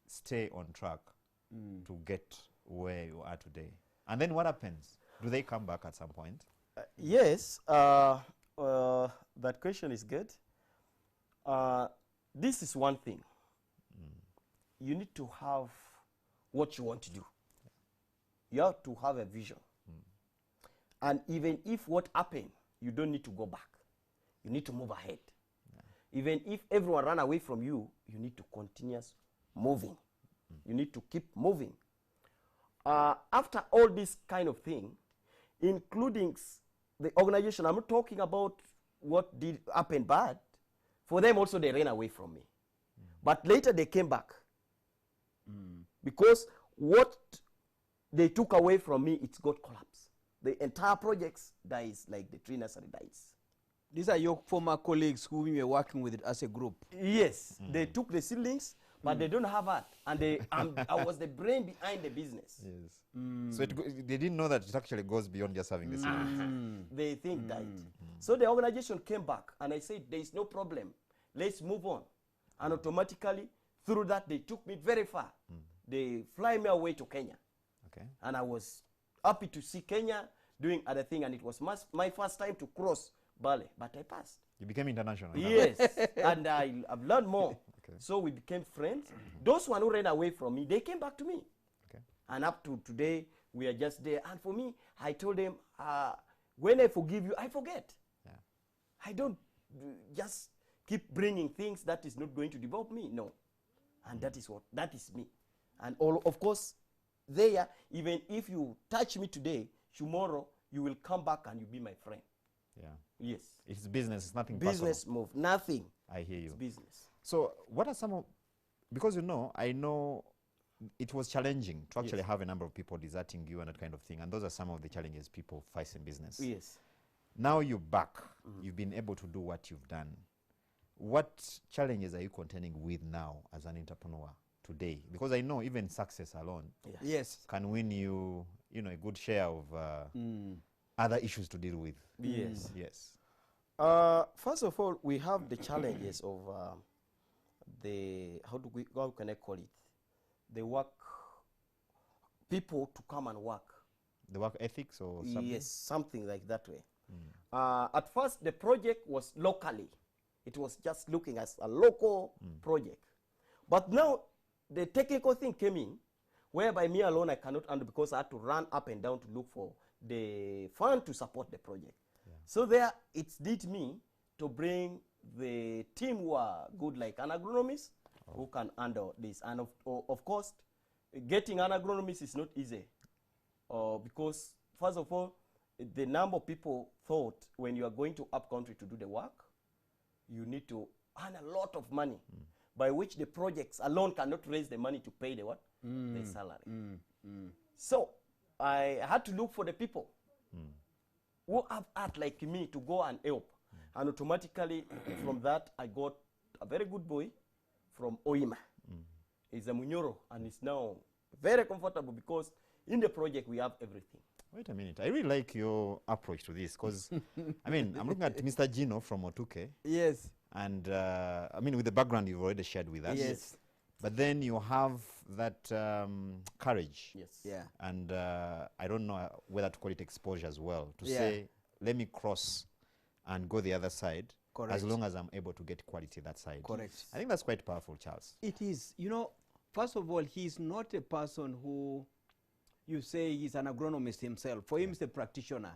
stay on track to get where you are today? And then what happens? Do they come back at some point? Yes, that question is good. This is one thing. You need to have what you want to do. You have to have a vision. And even if what happened, you don't need to go back. You need to move ahead. Even if everyone run away from you, you need to continue moving. You need to keep moving. After all this kind of thing, including the organization, I'm not talking about what did happen bad. For them also, they ran away from me. But later they came back. Because what they took away from me, it's got collapsed. The entire projects dies like the tree nursery dies. These are your former colleagues whom you were working with as a group. Yes, they took the seedlings, but they don't have that. And I was the brain behind the business. Yes. So they didn't know that it actually goes beyond just having the savings. They think died. So the organization came back, and I said, there is no problem. Let's move on. And automatically, through that, they took me very far. They fly me away to Kenya. Okay. And I was happy to see Kenya doing other thing, and it was my first time to cross Bale, but I passed. You became international. Yes, and I've learned more. Okay. So we became friends. Those one who ran away from me, they came back to me. Okay. And up to today, we are just there. And for me, I told them, when I forgive you, I forget. Yeah. I don't just keep bringing things that is not going to develop me. No. And that is me. And of course, there, even if you touch me today, tomorrow, you will come back and you'll be my friend. Yeah. Yes. It's business. It's nothing Business personal. move. Nothing. I hear you. It's business. So what are some of, because I know it was challenging to actually have a number of people deserting you and that kind of thing. And those are some of the challenges people face in business. Yes. Now you're back. You've been able to do what you've done. What challenges are you contending with now as an entrepreneur today? Because I know even success alone Yes. can win you, a good share of other issues to deal with. Yes. Yes. First of all, we have the challenges of how can I call it? The work, people to come and work. The work ethics or something? Yes, something like that way. At first, the project was locally. It was just looking as a local project. But now, the technical thing came in, whereby me alone I cannot handle because I had to run up and down to look for the fund to support the project. Yeah. So there, it did me to bring the team who are good, like an agronomist, who can handle this. And of course, getting an agronomist is not easy. Because, first of all, the number of people thought when you are going to up country to do the work, you need to earn a lot of money, by which the projects alone cannot raise the money to pay the what? The salary. So I had to look for the people who have art like me to go and help. And automatically from that, I got a very good boy from Oima. He's a Munyoro, and he's now very comfortable because in the project we have everything. Wait a minute. I really like your approach to this because, I mean, I'm looking at Mr. Gino from Otuke. Yes. And, I mean, with the background you've already shared with us. Yes. But then you have that courage. Yes. Yeah. And I don't know whether to call it exposure as well, to Yeah. say, let me cross and go the other side, Correct. as long as I'm able to get quality that side. Correct. I think that's quite powerful, Charles. It is. You know, first of all, he's not a person who you say he's an agronomist himself. For him, he's a practitioner.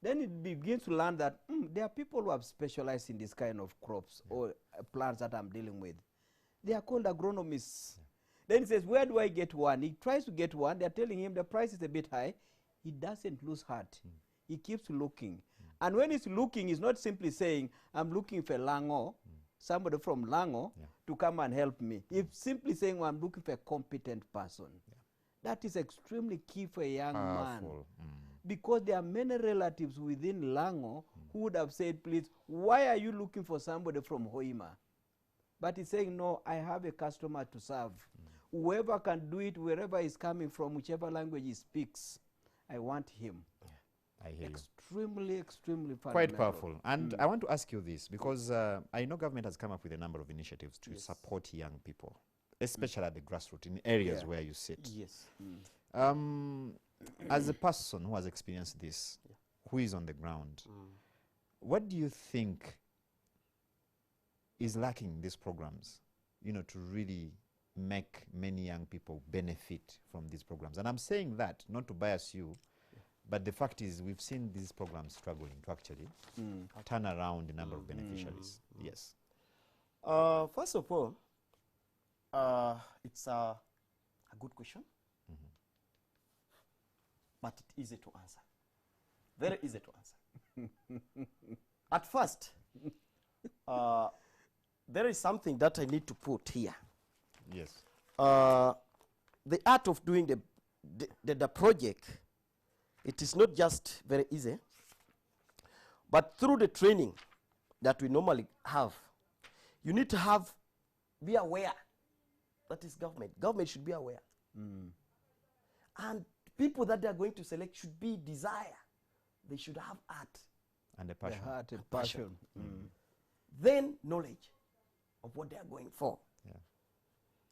Then it begins to learn that there are people who have specialized in this kind of crops or plants that I'm dealing with. They are called agronomists. Then he says, where do I get one? He tries to get one. They're telling him the price is a bit high. He doesn't lose heart. He keeps looking. And when he's looking, he's not simply saying, I'm looking for Lango, somebody from Lango, to come and help me. He's simply saying, well, I'm looking for a competent person. That is extremely key for a young man. Because there are many relatives within Lango who would have said, please, why are you looking for somebody from Hoima? But he's saying, no, I have a customer to serve. Whoever can do it, wherever he's coming from, whichever language he speaks, I want him. I hear you. Extremely, extremely fundamental. Quite powerful. And I want to ask you this, because I know government has come up with a number of initiatives to support young people, especially at the grassroots, in areas where you sit. Yes. As a person who has experienced this, who is on the ground, what do you think is lacking in these programs, you know, to really make many young people benefit from these programs? And I'm saying that not to bias you, but the fact is we've seen these programs struggling to actually turn around the number of beneficiaries. Yes. First of all, it's a good question, but it's easy to answer. Very easy to answer. At first, there is something that I need to put here. Yes. The art of doing the project, it is not just very easy, but through the training that we normally have, you need to be aware. That is government. Government should be aware. And people that they are going to select should be desire. They should have art. And a passion. Heart and passion. Then knowledge of what they are going for. Yeah.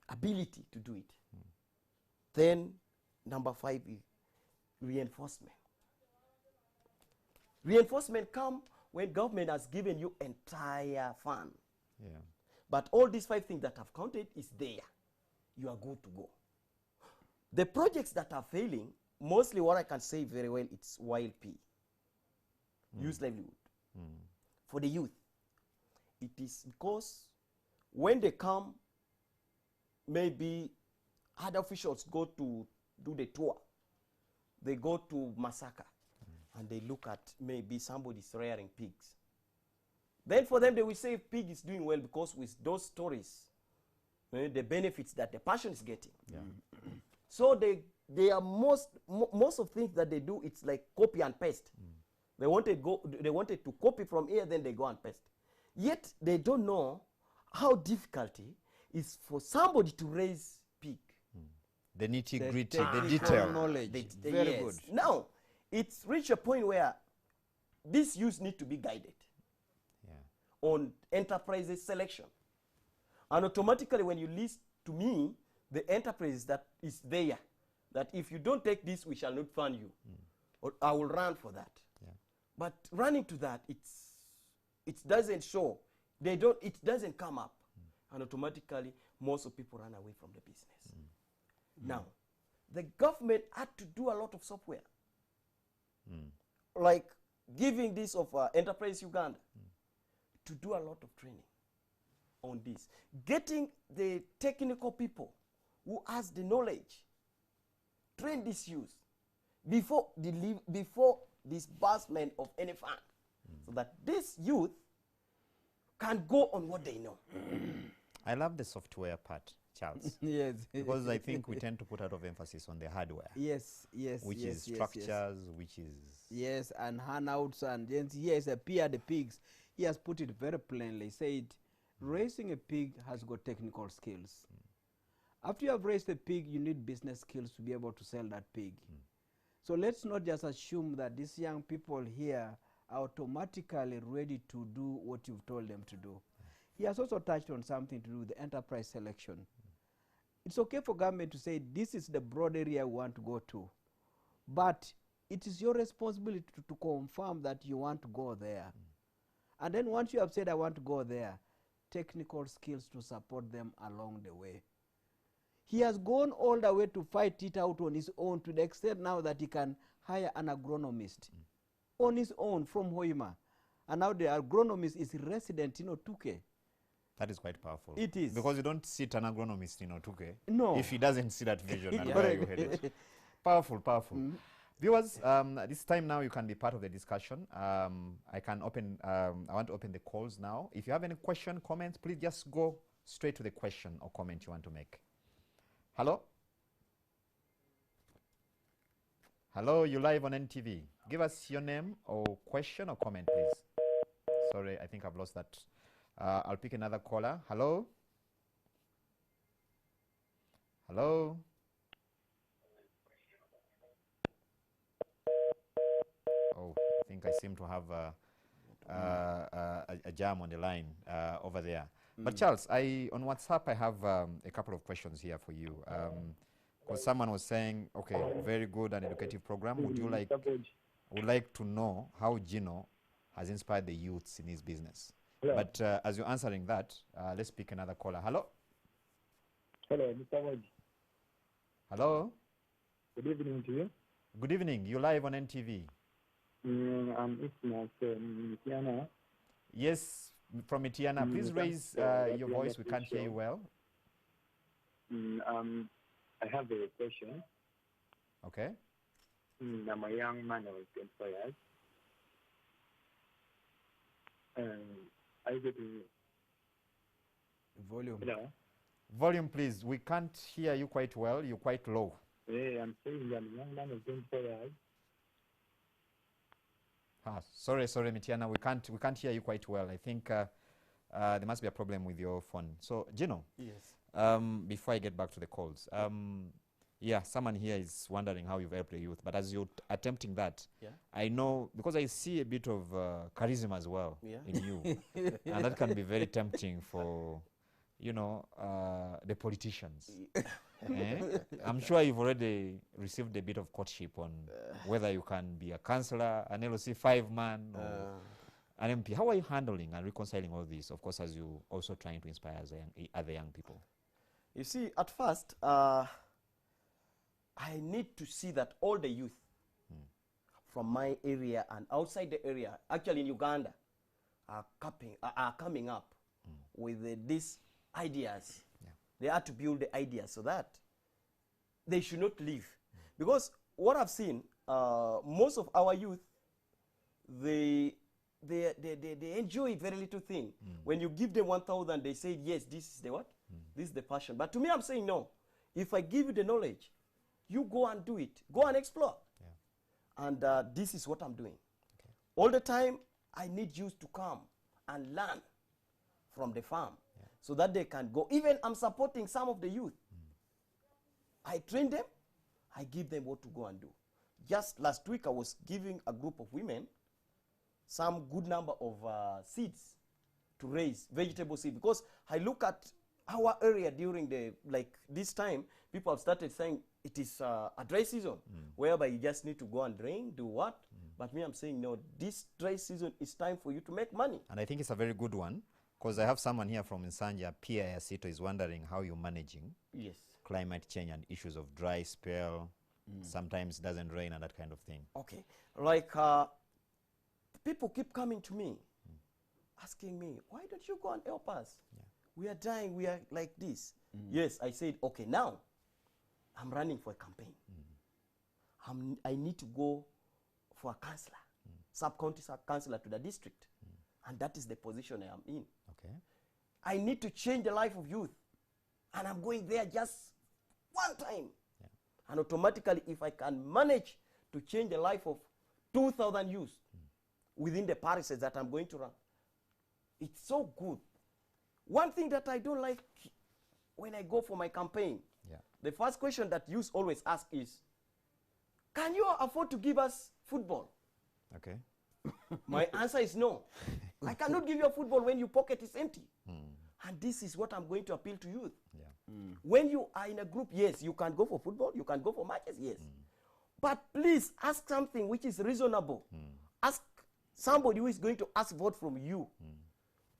Ability to do it. Then number 5 is reinforcement. Reinforcement come when government has given you entire fund. Yeah. But all these 5 things that I've counted is there. You are good to go. The projects that are failing, mostly what I can say very well, it's wild pea. Youth livelihood. For the youth, it is because when they come, maybe other officials go to do the tour. They go to Masaka and they look at maybe somebody's rearing pigs. Then for them, they will say pig is doing well because with those stories, the benefits that the passion is getting. Yeah. So they are most of things that they do, it's like copy and paste. They wanted to copy from here, then they go and paste. Yet they don't know how difficult it is for somebody to raise pig. The nitty gritty, The the detail. knowledge. Very Yes. good. Now, it's reached a point where these youths need to be guided on enterprises selection. And automatically when you list to me the enterprise that is there, that if you don't take this, we shall not fund you. Or I will run for that. Yeah. But running to that, it doesn't show. It doesn't come up. And automatically, most of people run away from the business. Now, the government had to do a lot of software. Like giving this of Enterprise Uganda to do a lot of training on this. Getting the technical people who has the knowledge, train these youth before disbursement of any fund, so that this youth can go on what they know. I love the software part, Charles. Yes. Because I think we tend to put a lot of emphasis on the hardware. Yes, Which yes, is yes, structures, yes. which is... Yes, and handouts, and yes, a peer the pigs. He has put it very plainly. Said, raising a pig has got technical skills. After you have raised a pig, you need business skills to be able to sell that pig. So let's not just assume that these young people here are automatically ready to do what you've told them to do. He has also touched on something to do with the enterprise selection. It's okay for government to say this is the broad area we want to go to, but it is your responsibility to confirm that you want to go there. And then once you have said I want to go there, technical skills to support them along the way. He has gone all the way to fight it out on his own, to the extent now that he can hire an agronomist on his own from Hoima. And now the agronomist is resident in Otuke. That is quite powerful. It is. Because you don't sit an agronomist in Otuke No. if he doesn't see that vision and Yeah. where you headed. Powerful, powerful. Viewers, this time now you can be part of the discussion. I want to open the calls now. If you have any question, comments, please just go straight to the question or comment you want to make. Hello? Hello, you live on NTV. Give us your name or question or comment, please. Sorry, I think I've lost that. I'll pick another caller. Hello? Hello? Oh, I think I seem to have a jam on the line over there. But Charles, on WhatsApp, I have a couple of questions here for you. Because someone was saying, okay, very good and educative program. Would like to know how Gino has inspired the youths in his business. Hello. But as you're answering that, let's pick another caller. Hello? Hello, Mr. Wadi. Hello? Good evening to you. Good evening. You're live on NTV. I'm Ismail from Tiana. Yes, from Itiana. Please raise your voice. We can't hear you well. I have a question. Okay. I'm a young man of 24 years. I go to... Volume. Hello? Volume, please. We can't hear you quite well. You're quite low. Yeah, I'm saying I'm a young man of 24 years. Sorry, Mitiana. We can't hear you quite well. I think there must be a problem with your phone. So, Gino. Yes. Before I get back to the calls, yeah, someone here is wondering how you've helped the youth. But as you're attempting that, Yeah. I know, because I see a bit of charisma as well in you. And that can be very tempting for, the politicians. I'm sure you've already received a bit of courtship on whether you can be a councillor, an LOC 5-man, or an MP. How are you handling and reconciling all this, of course, as you also trying to inspire other young people? You see, at first, I need to see that all the youth from my area and outside the area, actually in Uganda, are coming up with these ideas. Yeah. They are to build the ideas so that they should not leave. Because what I've seen, most of our youth, they enjoy very little thing. When you give them 1,000, they say, yes, this is the what? This is the passion. But to me, I'm saying, no. If I give you the knowledge, you go and do it. Go and explore. Yeah. And this is what I'm doing. Okay. All the time, I need you to come and learn from the farm so that they can go. Even I'm supporting some of the youth. I train them. I give them what to go and do. Just last week, I was giving a group of women some good number of seeds to raise, vegetable seed, because I look at our area during this time, people have started saying it is a dry season, whereby you just need to go and drain, do what? But me, I'm saying, no, this dry season is time for you to make money. And I think it's a very good one, because I have someone here from Nsanja, Pia Yasito, is wondering how you're managing climate change and issues of dry spell, sometimes doesn't rain and that kind of thing. Okay, like people keep coming to me, asking me, why don't you go and help us? Yeah. We are dying, we are like this. Yes, I said, okay, now I'm running for a campaign. I need to go for a councillor, sub-county councillor to the district. And that is the position I am in. Okay. I need to change the life of youth. And I'm going there just one time. Yeah. And automatically, if I can manage to change the life of 2,000 youth within the parishes that I'm going to run, it's so good. One thing that I don't like when I go for my campaign, Yeah. the first question that youth always ask is, can you afford to give us football? Okay. My answer is no. I cannot give you a football when your pocket is empty. And this is what I'm going to appeal to youth. Yeah. When you are in a group, yes, you can go for football, you can go for matches, yes. But please ask something which is reasonable. Ask somebody who is going to ask vote from you.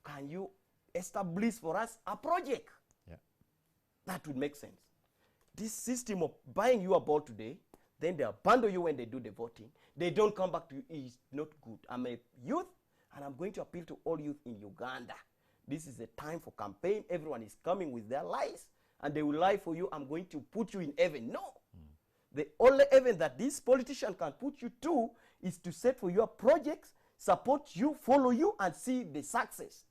Can you establish for us a project? Yeah. That would make sense. This system of buying you a ball today, then they abandon you when they do the voting, they don't come back to you, is not good. I'm a youth, and I'm going to appeal to all youth in Uganda. This is a time for campaign. Everyone is coming with their lies, and they will lie for you. I'm going to put you in heaven. No. The only heaven that this politician can put you to is to set for your projects, support you, follow you, and see the success.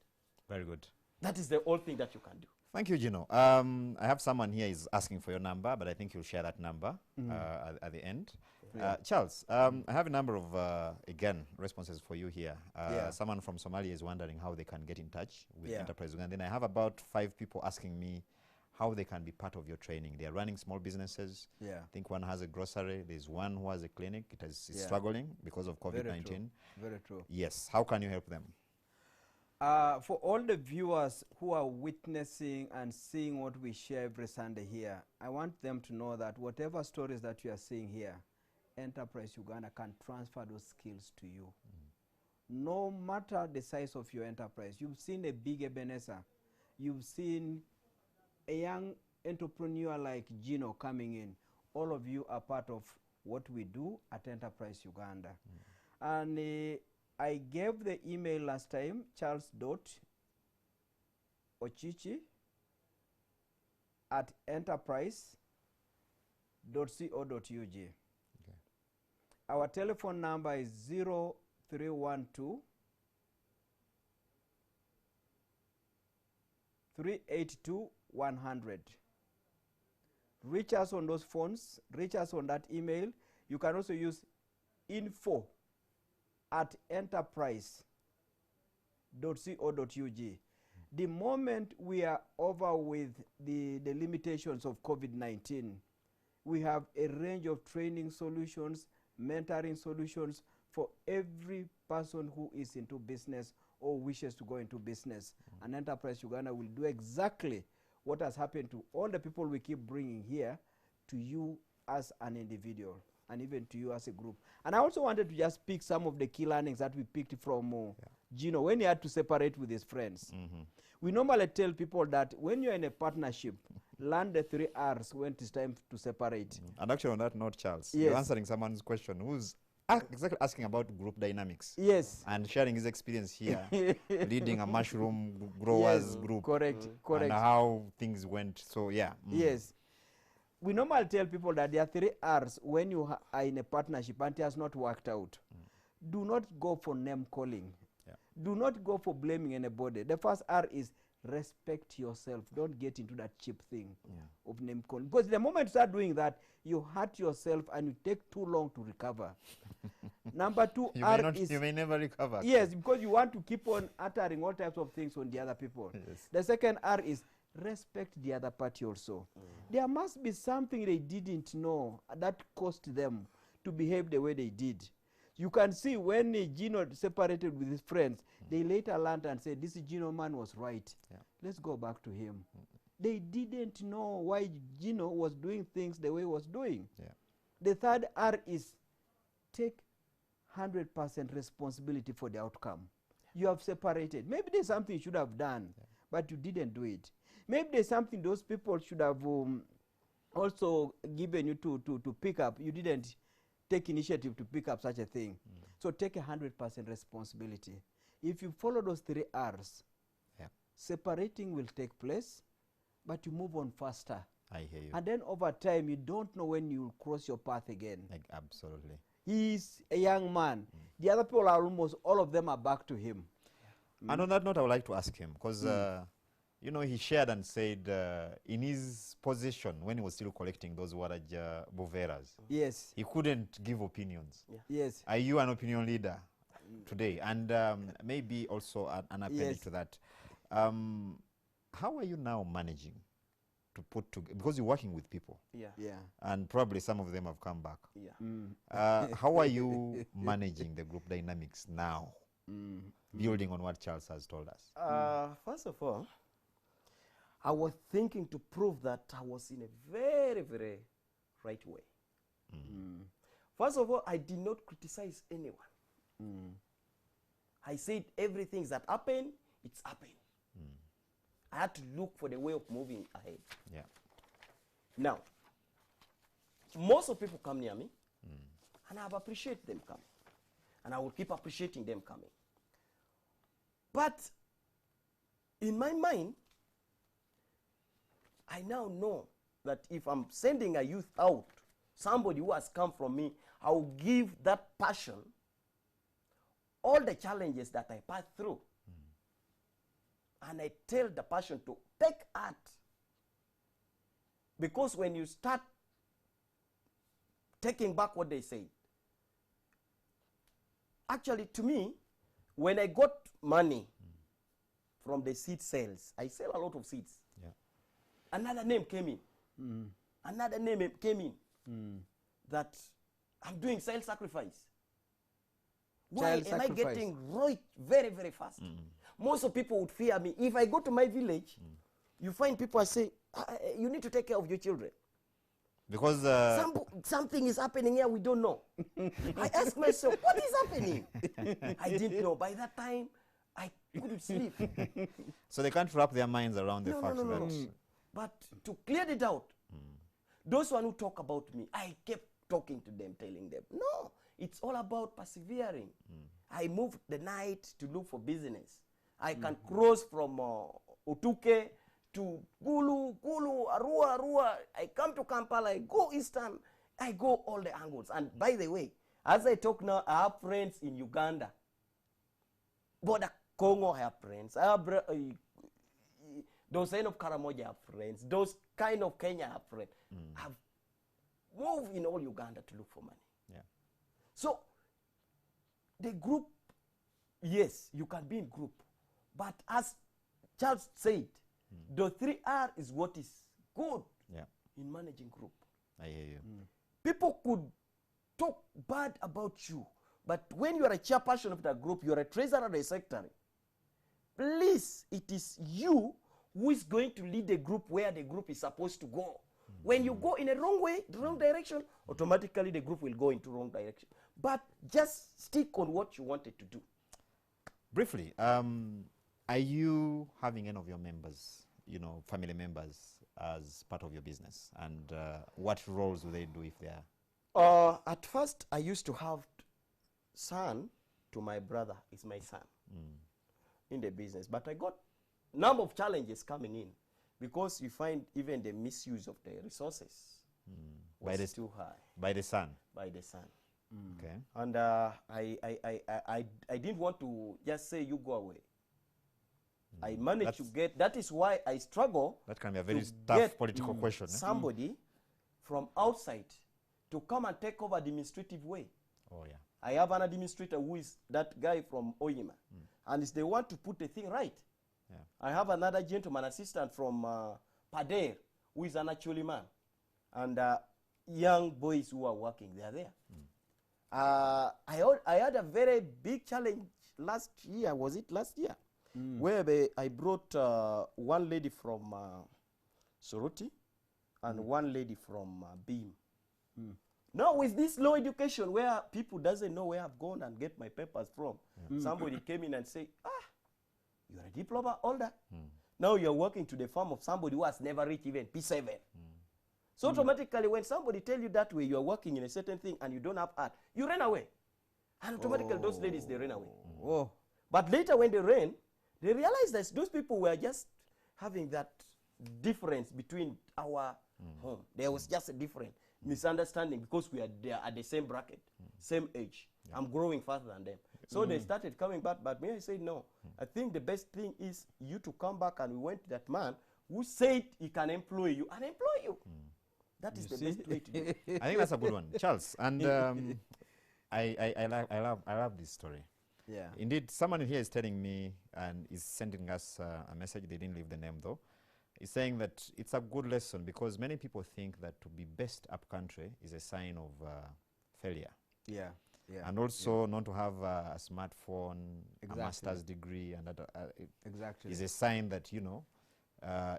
Very good. That is the only thing that you can do. Thank you, Gino. I have someone here is asking for your number, but I think you'll share that number at the end. Charles, I have a number of, again, responses for you here. Someone from Somalia is wondering how they can get in touch with Enterprise Uganda. Then I have about 5 people asking me how they can be part of your training. They are running small businesses. I think one has a grocery. There's one who has a clinic. It's struggling because of COVID-19. Very true. Yes. How can you help them? For all the viewers who are witnessing and seeing what we share every Sunday here, I want them to know that whatever stories that you are seeing here, Enterprise Uganda can transfer those skills to you. No matter the size of your enterprise. You've seen a big Ebenezer. You've seen a young entrepreneur like Gino coming in. All of you are part of what we do at Enterprise Uganda. And I gave the email last time, charles.ochichi@enterprise.co.ug. Our telephone number is 0312 382 100. Reach us on those phones, reach us on that email. You can also use info@enterprise.co.ug. The moment we are over with the limitations of COVID-19, we have a range of training solutions, mentoring solutions for every person who is into business or wishes to go into business. And Enterprise Uganda will do exactly what has happened to all the people we keep bringing here to you as an individual and even to you as a group. And I also wanted to just pick some of the key learnings that we picked from Gino when he had to separate with his friends. We normally tell people that when you're in a partnership, learn the 3 R's when it's time to separate. And actually on that note, Charles, you're answering someone's question who's exactly asking about group dynamics. Yes. And sharing his experience here, leading a mushroom growers group. Correct. And how things went. So, Yes. We normally tell people that there are 3 R's when you are in a partnership and it has not worked out. Do not go for name calling. Do not go for blaming anybody. The first R is respect yourself. Don't get into that cheap thing of name calling. Because the moment you start doing that, you hurt yourself and you take too long to recover. Number 2, you may never recover. Yes, because you want to keep on uttering all types of things on the other people. The second R is respect the other party also. There must be something they didn't know that caused them to behave the way they did. You can see when Gino separated with his friends, they later learned and said, this Gino man was right. Let's go back to him. They didn't know why Gino was doing things the way he was doing. The third R is take 100% responsibility for the outcome. You have separated. Maybe there's something you should have done, but you didn't do it. Maybe there's something those people should have also given you to pick up. You didn't take initiative to pick up such a thing. So take 100% responsibility. If you follow those 3 R's, separating will take place, but you move on faster. I hear you. And then over time, you don't know when you will cross your path again. Absolutely. He's a young man. The other people are almost, all of them are back to him. And on that note, I would like to ask him, because, you know, he shared and said in his position, when he was still collecting those Waraja Boveras, Yes, he couldn't give opinions. yes. Are you an opinion leader today? And maybe also an appendix Yes. to that. How are you now managing to put together, because you're working with people, Yeah. Yeah. and probably some of them have come back. Yeah. How are you managing the group dynamics now, building on what Charles has told us? First of all, I was thinking to prove that I was in a very, very right way. First of all, I did not criticize anyone. I said everything that happened, it's happened. I had to look for the way of moving ahead. Yeah. Now, most of people come near me, and I've appreciated them coming. And I will keep appreciating them coming. But in my mind, I now know that if I'm sending a youth out, somebody who has come from me, I will give that passion all the challenges that I passed through. And I tell the passion to take heart. Because when you start taking back what they say, actually to me, when I got money from the seed sales, I sell a lot of seeds. Yeah. Another name came in. Another name came in. That I'm doing child sacrifice. Why Child am I sacrifice. getting right very, very fast? Most of people would fear me. If I go to my village, you find people are saying, you need to take care of your children. Because Something is happening here we don't know. I ask myself, what is happening? I didn't know. By that time, I couldn't sleep. so they can't wrap their minds around the fact that But to clear it out, those one who talk about me, I kept talking to them, telling them, no, it's all about persevering. I moved the night to look for business. I can cross from Otuke to Gulu, Arua. I come to Kampala, I go eastern, I go all the angles. And by the way, as I talk now, I have friends in Uganda. Border Congo, I have friends. I have those kind of Karamoja, I have friends. Those kind of Kenya, I have friends. I've moved in all Uganda to look for money. Yeah. So, the group, yes, you can be in group. But as Charles said, the 3R is what is good Yeah. in managing group. I hear you. People could talk bad about you, but when you are a chairperson of the group, you are a treasurer or a secretary, please, it is you who is going to lead the group where the group is supposed to go. When you go in a wrong way, the wrong direction, automatically the group will go into wrong direction. But just stick on what you wanted to do. Briefly, are you having any of your members, you know, family members, as part of your business? And what roles do they do if they are? At first, I used to have son to my brother. It's my son in the business. But I got number of challenges coming in because you find even the misuse of the resources was too high By the son? by the son. Okay. And I didn't want to just say, you go away. I managed to get, that is why I struggle That can be a very to tough get, political question. somebody from outside to come and take over administrative way. Oh, yeah. I have an administrator who is that guy from Oyima, and it's the one to put the thing right. Yeah. I have another gentleman assistant from Pader, who is an actually man, and young boys who are working, they are there. I had a very big challenge last year, was it last year? Where I brought one lady from Soroti and one lady from Beam. Now with this low education where people doesn't know where I've gone and get my papers from, somebody came in and say, you're a diploma holder. Now you're working to the farm of somebody who has never reached even P7. So automatically when somebody tell you that way, you're working in a certain thing and you don't have art, you run away. And automatically those ladies, they ran away. Oh. But later when they ran, they realized that those people were just having that difference between our home. There was just a difference. misunderstanding because they are at the same bracket, same age. I'm growing faster than them. So they started coming back, but me, I said no. I think the best thing is you to come back, and we went to that man who said he can employ you and employ you. That is the best way to do it. I think that's a good one, Charles. And I love this story. Yeah. Indeed, someone here is telling me and is sending us a message. They didn't leave the name though. He's saying that it's a good lesson because many people think that to be best up country is a sign of failure. Yeah. Yeah. And also not to have a smartphone, Exactly. a master's degree, and that Exactly. is a sign that, you know,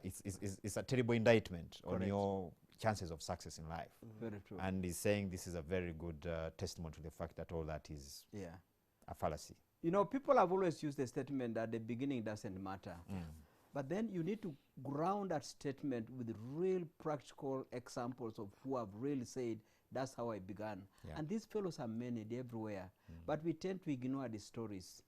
it's a terrible indictment on Correct. your chances of success in life. Very true. And he's saying this is a very good testimony to the fact that all that is Yeah. a fallacy. You know, people have always used the statement that the beginning doesn't matter. But then you need to ground that statement with real practical examples of who have really said, that's how I began. Yeah. And these fellows are many, they're everywhere. But we tend to ignore the stories.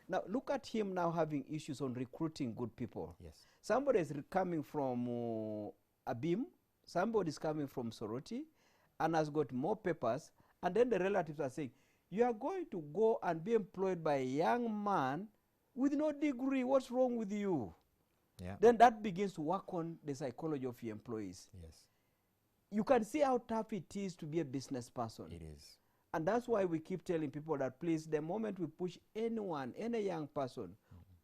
Now, look at him now having issues on recruiting good people. Yes. Somebody is coming from Abim, somebody is coming from Soroti, and has got more papers, and then the relatives are saying, you are going to go and be employed by a young man with no degree. What's wrong with you? Yeah. Then that begins to work on the psychology of your employees. Yes. You can see how tough it is to be a business person. It is. And that's why we keep telling people that, please, the moment we push anyone, any young person,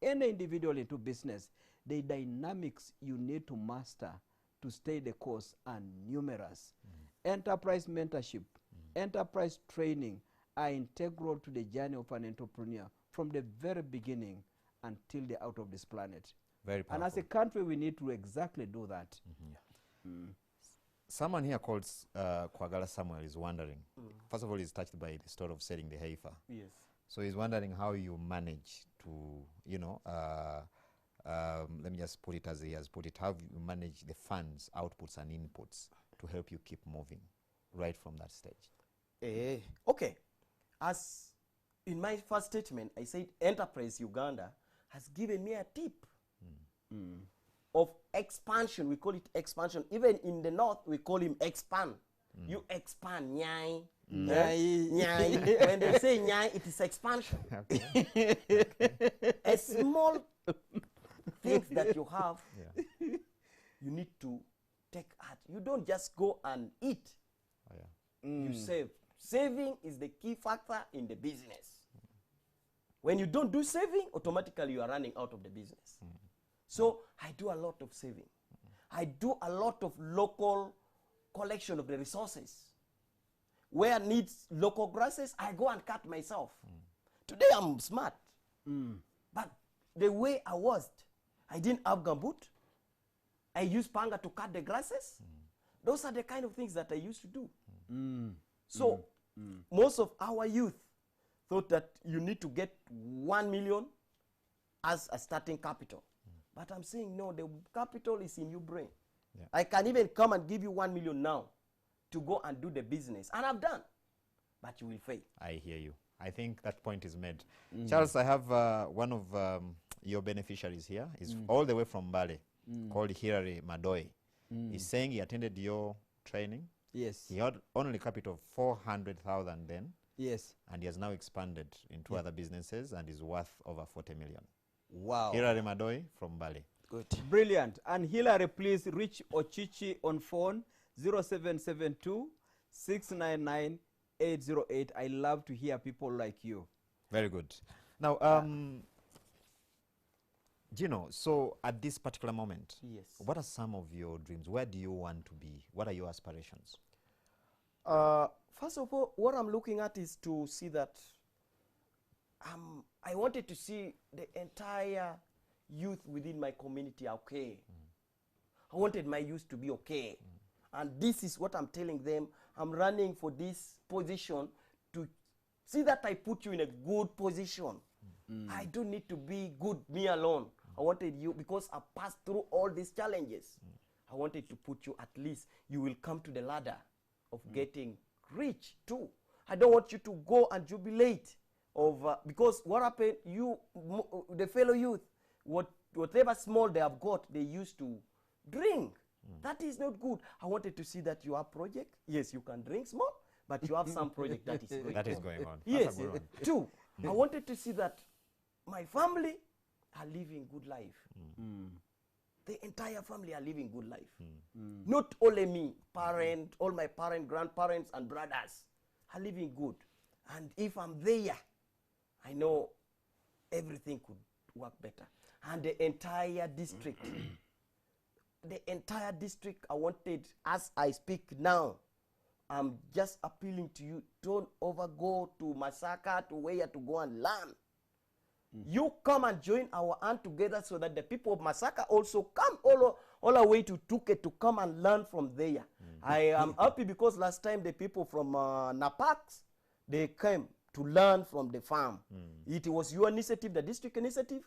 any individual into business, the dynamics you need to master to stay the course are numerous. Enterprise mentorship, enterprise training are integral to the journey of an entrepreneur from the very beginning until they're out of this planet. Very powerful. And as a country, we need to exactly do that. Someone here called Kwagala Samuel is wondering. First of all, he's touched by the story of selling the heifer. Yes. So he's wondering how you manage to, you know, let me just put it as he has put it, how you manage the funds, outputs and inputs to help you keep moving right from that stage. Okay. As in my first statement, I said Enterprise Uganda has given me a tip of expansion. We call it expansion. Even in the north, we call him expand. You expand, nyai. Nyai. When they say nyai, it is expansion. A small things that you have, you need to take heart. You don't just go and eat. Oh, yeah. You save. Saving is the key factor in the business. When you don't do saving, automatically you are running out of the business. So I do a lot of saving. I do a lot of local collection of the resources. Where needs local grasses, I go and cut myself. Today I'm smart. But the way I was, I didn't have gumboot. I used panga to cut the grasses. Those are the kind of things that I used to do. So most of our youth thought that you need to get 1 million as a starting capital. But I'm saying, no, the capital is in your brain. Yeah. I can even come and give you 1 million now to go and do the business. And I've done. But you will fail. I hear you. I think that point is made. Charles, I have one of your beneficiaries here. He's all the way from Bali, called Hilary Madoi. He's saying he attended your training. Yes. He had only capital of 400,000 then, Yes. and he has now expanded into other businesses and is worth over 40 million. Wow. Hilary Madoi from Bali. Good. Brilliant. And Hilary, please reach Ochichi on phone 0772 699 808. I love to hear people like you. Very good. Now, Gino, so at this particular moment, Yes. what are some of your dreams? Where do you want to be? What are your aspirations? First of all, what I'm looking at is to see that I wanted to see the entire youth within my community okay. I wanted my youth to be okay. And this is what I'm telling them. I'm running for this position to see that I put you in a good position. I don't need to be good me alone. I wanted you, because I passed through all these challenges. I wanted to put you, at least you will come to the ladder of getting rich too. I don't want you to go and jubilate over, because what happened, you, the fellow youth, whatever small they have got, they used to drink That is not good. I wanted to see that you have project. Yes, you can drink small, but you have some project that is going That on. is going on. Yes. That's a good one. Two, I wanted to see that my family are living good life. The entire family are living good life. Not only me, parent, all my parents, grandparents, and brothers are living good. And if I'm there, I know everything could work better. And the entire district, I wanted, as I speak now, I'm just appealing to you, don't overgo to Masaka, to where to go and learn. You come and join our hand together so that the people of Masaka also come all the way to Tuke to come and learn from there. I am happy because last time the people from Napax, they came to learn from the farm. It was your initiative, the district initiative.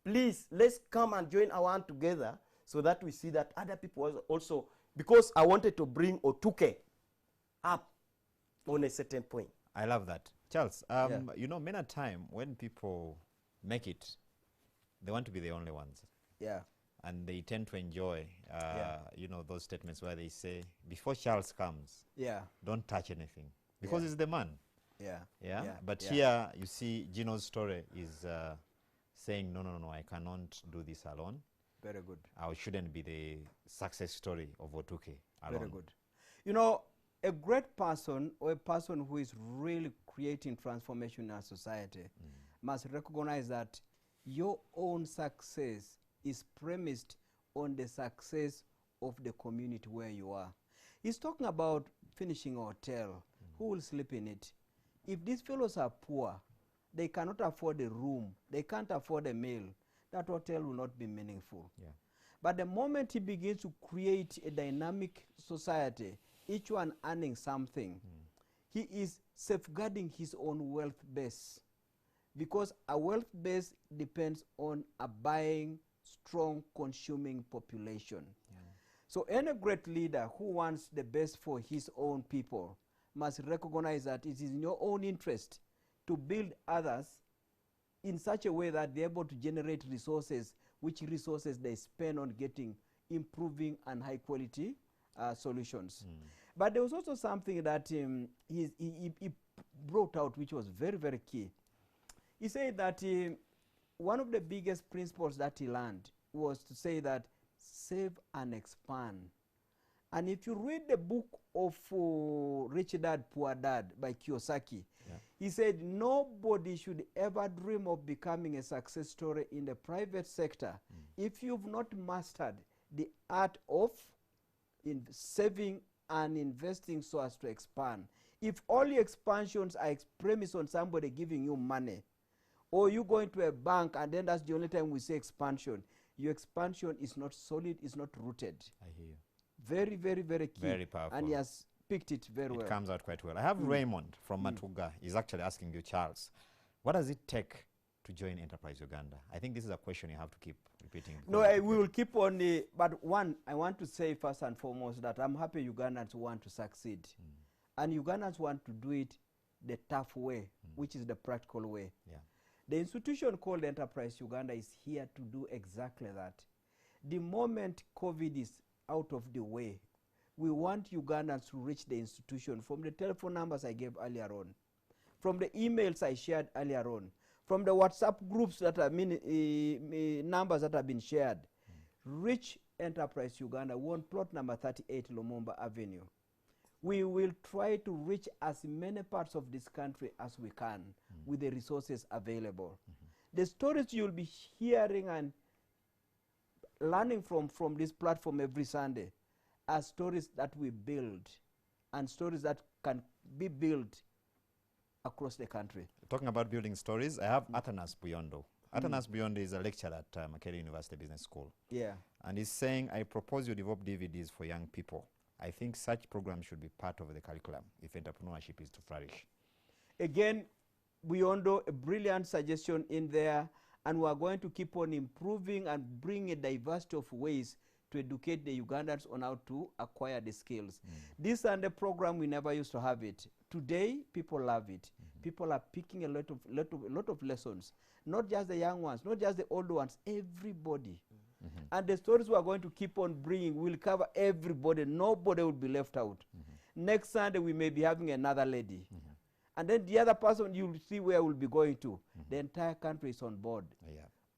Please, let's come and join our hand together so that we see that other people also, because I wanted to bring Otuke up on a certain point. I love that. Charles, you know, many a time when people make it, they want to be the only ones. Yeah. And they tend to enjoy, you know, those statements where they say, before Charles comes, don't touch anything. Because he's the man. But here, you see, Gino's story is saying, no, I cannot do this alone. Very good. I shouldn't be the success story of Otuke alone. Very good. You know, a great person or a person who is really creating transformation in our society must recognize that your own success is premised on the success of the community where you are. He's talking about finishing a hotel. Who will sleep in it? If these fellows are poor, they cannot afford a room, they can't afford a meal, that hotel will not be meaningful. But the moment he begins to create a dynamic society, each one earning something, he is safeguarding his own wealth base. Because a wealth base depends on a buying, strong, consuming population. So any great leader who wants the best for his own people must recognize that it is in your own interest to build others in such a way that they're able to generate resources, which resources they spend on getting, improving and high quality solutions. But there was also something that he brought out which was very, very key. He said that one of the biggest principles that he learned was to say that save and expand. And if you read the book of Rich Dad, Poor Dad by Kiyosaki, he said nobody should ever dream of becoming a success story in the private sector if you've not mastered the art of saving and investing so as to expand. If all your expansions are premised on somebody giving you money, or you go into a bank and then that's the only time we say expansion, your expansion is not solid, is not rooted. I hear you. Very, very, very key. Very powerful. And he has picked it very well. It comes out quite well. I have Raymond from Matuga. He's actually asking you, Charles, what does it take to join Enterprise Uganda? I think this is a question you have to keep repeating. No, we will keep on the, but one, I want to say first and foremost that I'm happy Ugandans want to succeed. And Ugandans want to do it the tough way, which is the practical way. The institution called Enterprise Uganda is here to do exactly that. The moment COVID is out of the way, we want Ugandans to reach the institution from the telephone numbers I gave earlier on, from the emails I shared earlier on, from the WhatsApp groups that are numbers that have been shared. Reach Enterprise Uganda. We want plot number 38 Lumumba Avenue. We will try to reach as many parts of this country as we can with the resources available. The stories you'll be hearing and learning from this platform every Sunday are stories that we build and stories that can be built across the country. Talking about building stories, I have Atanas Buyondo. Atanas Buyondo is a lecturer at Makerere University Business School. And he's saying, I propose you develop DVDs for young people. I think such programs should be part of the curriculum if entrepreneurship is to flourish. Again, Buyondo, a brilliant suggestion in there, and we are going to keep on improving and bring a diversity of ways to educate the Ugandans on how to acquire the skills. This Sunday program, we never used to have it. Today, people love it. People are picking a lot of lessons. Not just the young ones, not just the old ones, everybody. And the stories we are going to keep on bringing will cover everybody. Nobody will be left out. Next Sunday, we may be having another lady. And then the other person, you'll see where we'll be going to. The entire country is on board.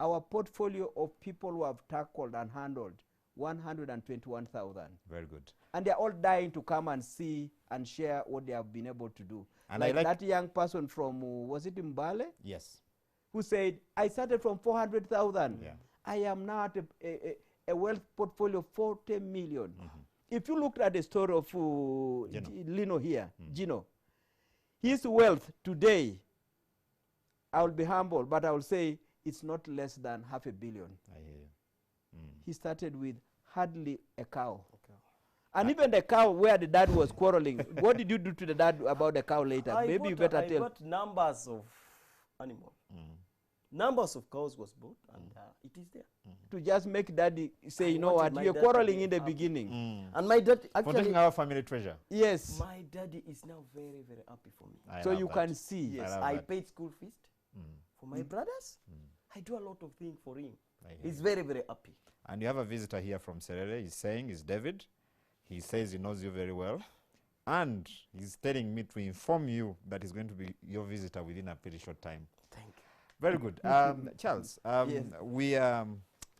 Our portfolio of people who have tackled and handled 121,000. Very good. And they're all dying to come and see and share what they have been able to do. And like I like that young person from, was it Mbale? Yes. Who said, I started from 400,000. Yeah. I am now at a wealth portfolio of 40 million. If you looked at the story of Lino here, Gino, his wealth today, I will be humble, but I will say it's not less than $500 million. I hear you. He started with hardly a cow. And even the cow where the dad was quarreling, what did you do to the dad about the cow later? Maybe you better tell. I got numbers of animals. Numbers of cows was bought, and it is there. To just make daddy say, you know wanted what, my you're dad to quarreling be in the happy. beginning. And my dad, Protecting actually, our family treasure. Yes. my daddy is now very, very happy for me. I So love you that. can see. Yes, love I that. paid school fees for my brothers. I do a lot of things for him. I hear He's you. very, very happy. And you have a visitor here from Serere. He's saying, he's David. He says he knows you very well. And he's telling me to inform you that he's going to be your visitor within a pretty short time. Thank you. Very good. Charles, Yes. we are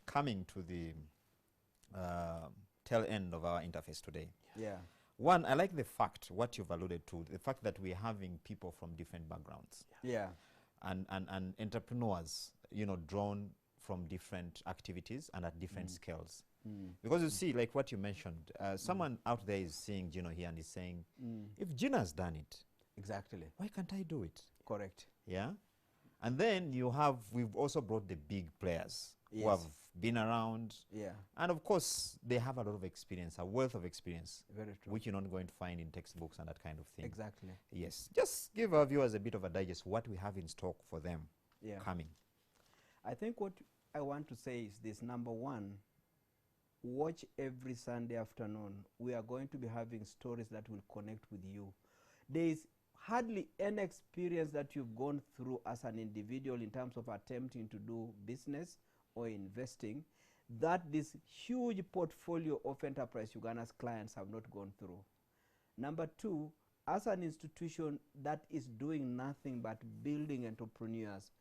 coming to the tail end of our interface today. Yeah. One, I like the fact, what you've alluded to, the fact that we're having people from different backgrounds Yeah. and entrepreneurs, you know, drawn from different activities and at different scales. Because you see, like what you mentioned, someone out there is seeing Gino here and is saying, if Gino has done it, Exactly. why can't I do it? Correct. Yeah. And then we've also brought the big players who Yes. have been around. Yeah. And of course, they have a lot of experience, a wealth of experience, Very true. which you're not going to find in textbooks and that kind of thing. Exactly. Yes. Just give our viewers a bit of a digest what we have in stock for them Yeah. coming. I think what I want to say is this. Number one, watch every Sunday afternoon. We are going to be having stories that will connect with you. There is hardly any experience that you've gone through as an individual in terms of attempting to do business or investing that this huge portfolio of Enterprise Uganda's clients have not gone through. Number two, as an institution that is doing nothing but building entrepreneurs,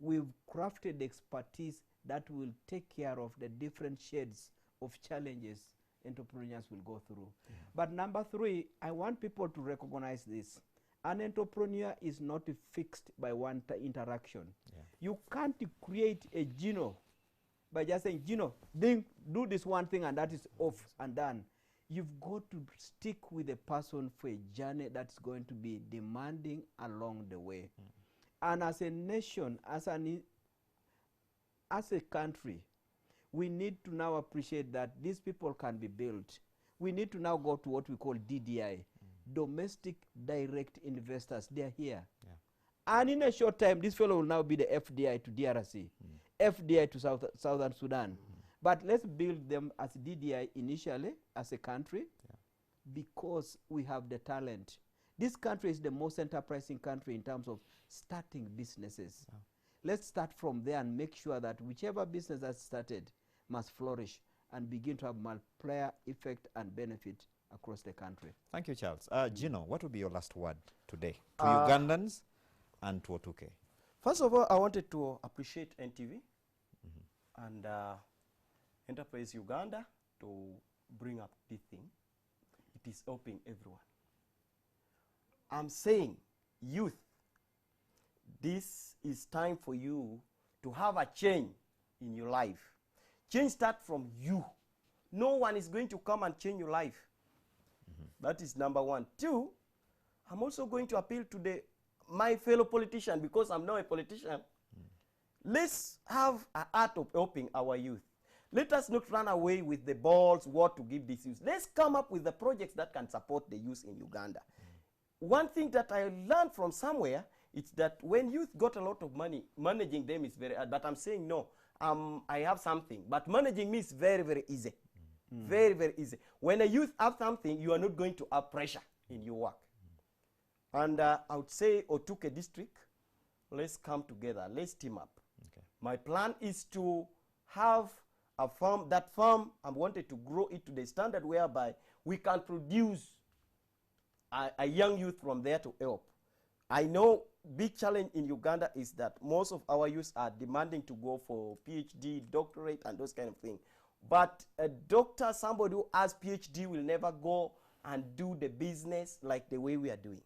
we've crafted expertise that will take care of the different shades of challenges entrepreneurs will go through. But number three, I want people to recognize this. An entrepreneur is not fixed by one interaction. You can't create a Gino by just saying, Gino, do this one thing and that is off and done. You've got to stick with a person for a journey that's going to be demanding along the way. And as a nation, as a country, we need to now appreciate that these people can be built. We need to now go to what we call DDI, domestic direct investors. They're here. And in a short time, this fellow will now be the FDI to DRC, FDI to Southern Sudan. But let's build them as DDI initially as a country because we have the talent. This country is the most enterprising country in terms of starting businesses. Let's start from there and make sure that whichever business that's started must flourish and begin to have multiplier effect and benefit across the country. Thank you, Charles. Gino, what would be your last word today to Ugandans and to Otuke? First of all, I wanted to appreciate NTV and Enterprise Uganda to bring up this thing. It is helping everyone. I'm saying, youth, this is time for you to have a change in your life. Change starts from you. No one is going to come and change your life. That is number one. Two, I'm also going to appeal to my fellow politician because I'm now a politician. Let's have an art of helping our youth. Let us not run away with the balls, what to give this youth. Let's come up with the projects that can support the youth in Uganda. One thing that I learned from somewhere is that when youth got a lot of money, managing them is very hard. But I'm saying no, I have something. But managing me is very, very easy. Very, very easy. When a youth have something, you are not going to have pressure in your work. And I would say Otuke district, let's come together. Let's team up. My plan is to have a farm. That farm, I wanted to grow it to the standard whereby we can produce a young youth from there to help. I know big challenge in Uganda is that most of our youth are demanding to go for PhD, doctorate, and those kind of things. But a doctor, somebody who has PhD, will never go and do the business like the way we are doing.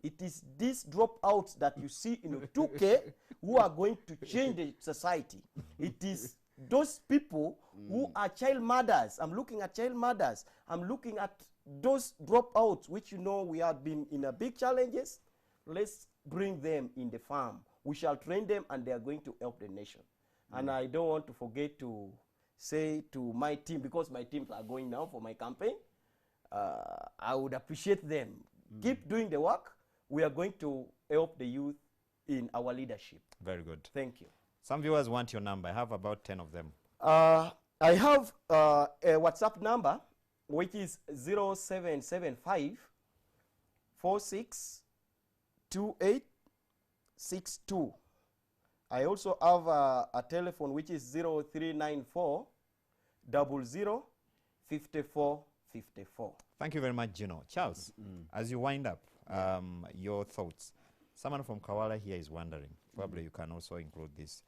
It is these dropouts that you see in 2K who are going to change the society. It is those people who are child mothers. I'm looking at child mothers. I'm looking at those dropouts, which we have been in a big challenges. Let's bring them in the farm. We shall train them and they are going to help the nation. And I don't want to forget to say to my team, because my teams are going now for my campaign, I would appreciate them. Keep doing the work. We are going to help the youth in our leadership. Very good. Thank you. Some viewers want your number. I have about 10 of them. I have a WhatsApp number, which is 0775 462862. I also have a telephone, which is 0394 005454. Thank you very much, Gino. Charles, as you wind up, your thoughts. Someone from Kawala here is wondering, probably you can also include this.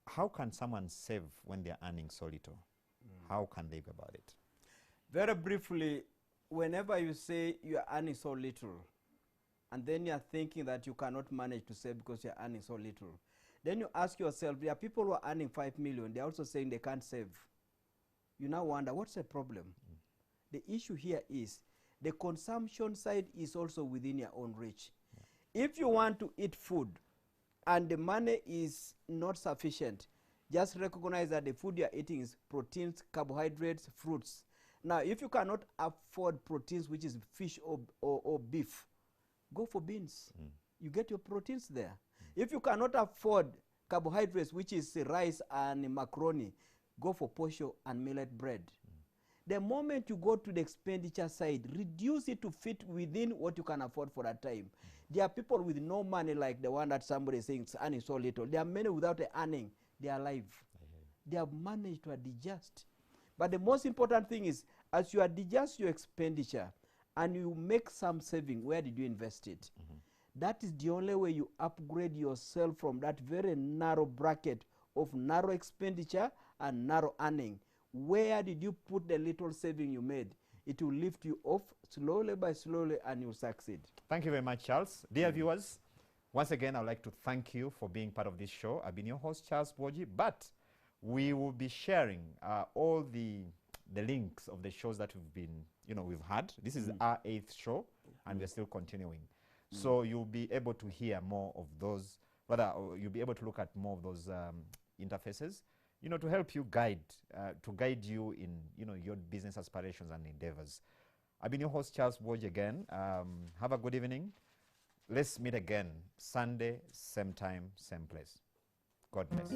How can someone save when they're earning so little? How can they go about it? Very briefly, whenever you say you are earning so little, and then you are thinking that you cannot manage to save because you are earning so little, then you ask yourself, there are people who are earning 5 million, they're also saying they can't save. You now wonder, what's the problem? The issue here is the consumption side is also within your own reach. If you want to eat food and the money is not sufficient, just recognize that the food you're eating is proteins, carbohydrates, fruits. Now, if you cannot afford proteins, which is fish or beef, go for beans. You get your proteins there. If you cannot afford carbohydrates, which is rice and macaroni, go for posho and millet bread. The moment you go to the expenditure side, reduce it to fit within what you can afford for that time. There are people with no money, like the one that somebody is saying is earning so little. There are many without earning. They are alive. They have managed to adjust. But the most important thing is, as you adjust your expenditure and you make some saving, where did you invest it? That is the only way you upgrade yourself from that very narrow bracket of narrow expenditure and narrow earning. Where did you put the little saving you made? It will lift you off slowly by slowly and you'll succeed. Thank you very much, Charles. Dear viewers, once again, I'd like to thank you for being part of this show. I've been your host, Charles Boji, but we will be sharing all the links of the shows that we've had. This is our 8th show, and we're still continuing. So you'll be able to hear more of those, you'll be able to look at more of those interfaces, to help you guide you in, your business aspirations and endeavors. I've been your host, Charles Boji, again. Have a good evening. Let's meet again Sunday, same time, same place. God bless.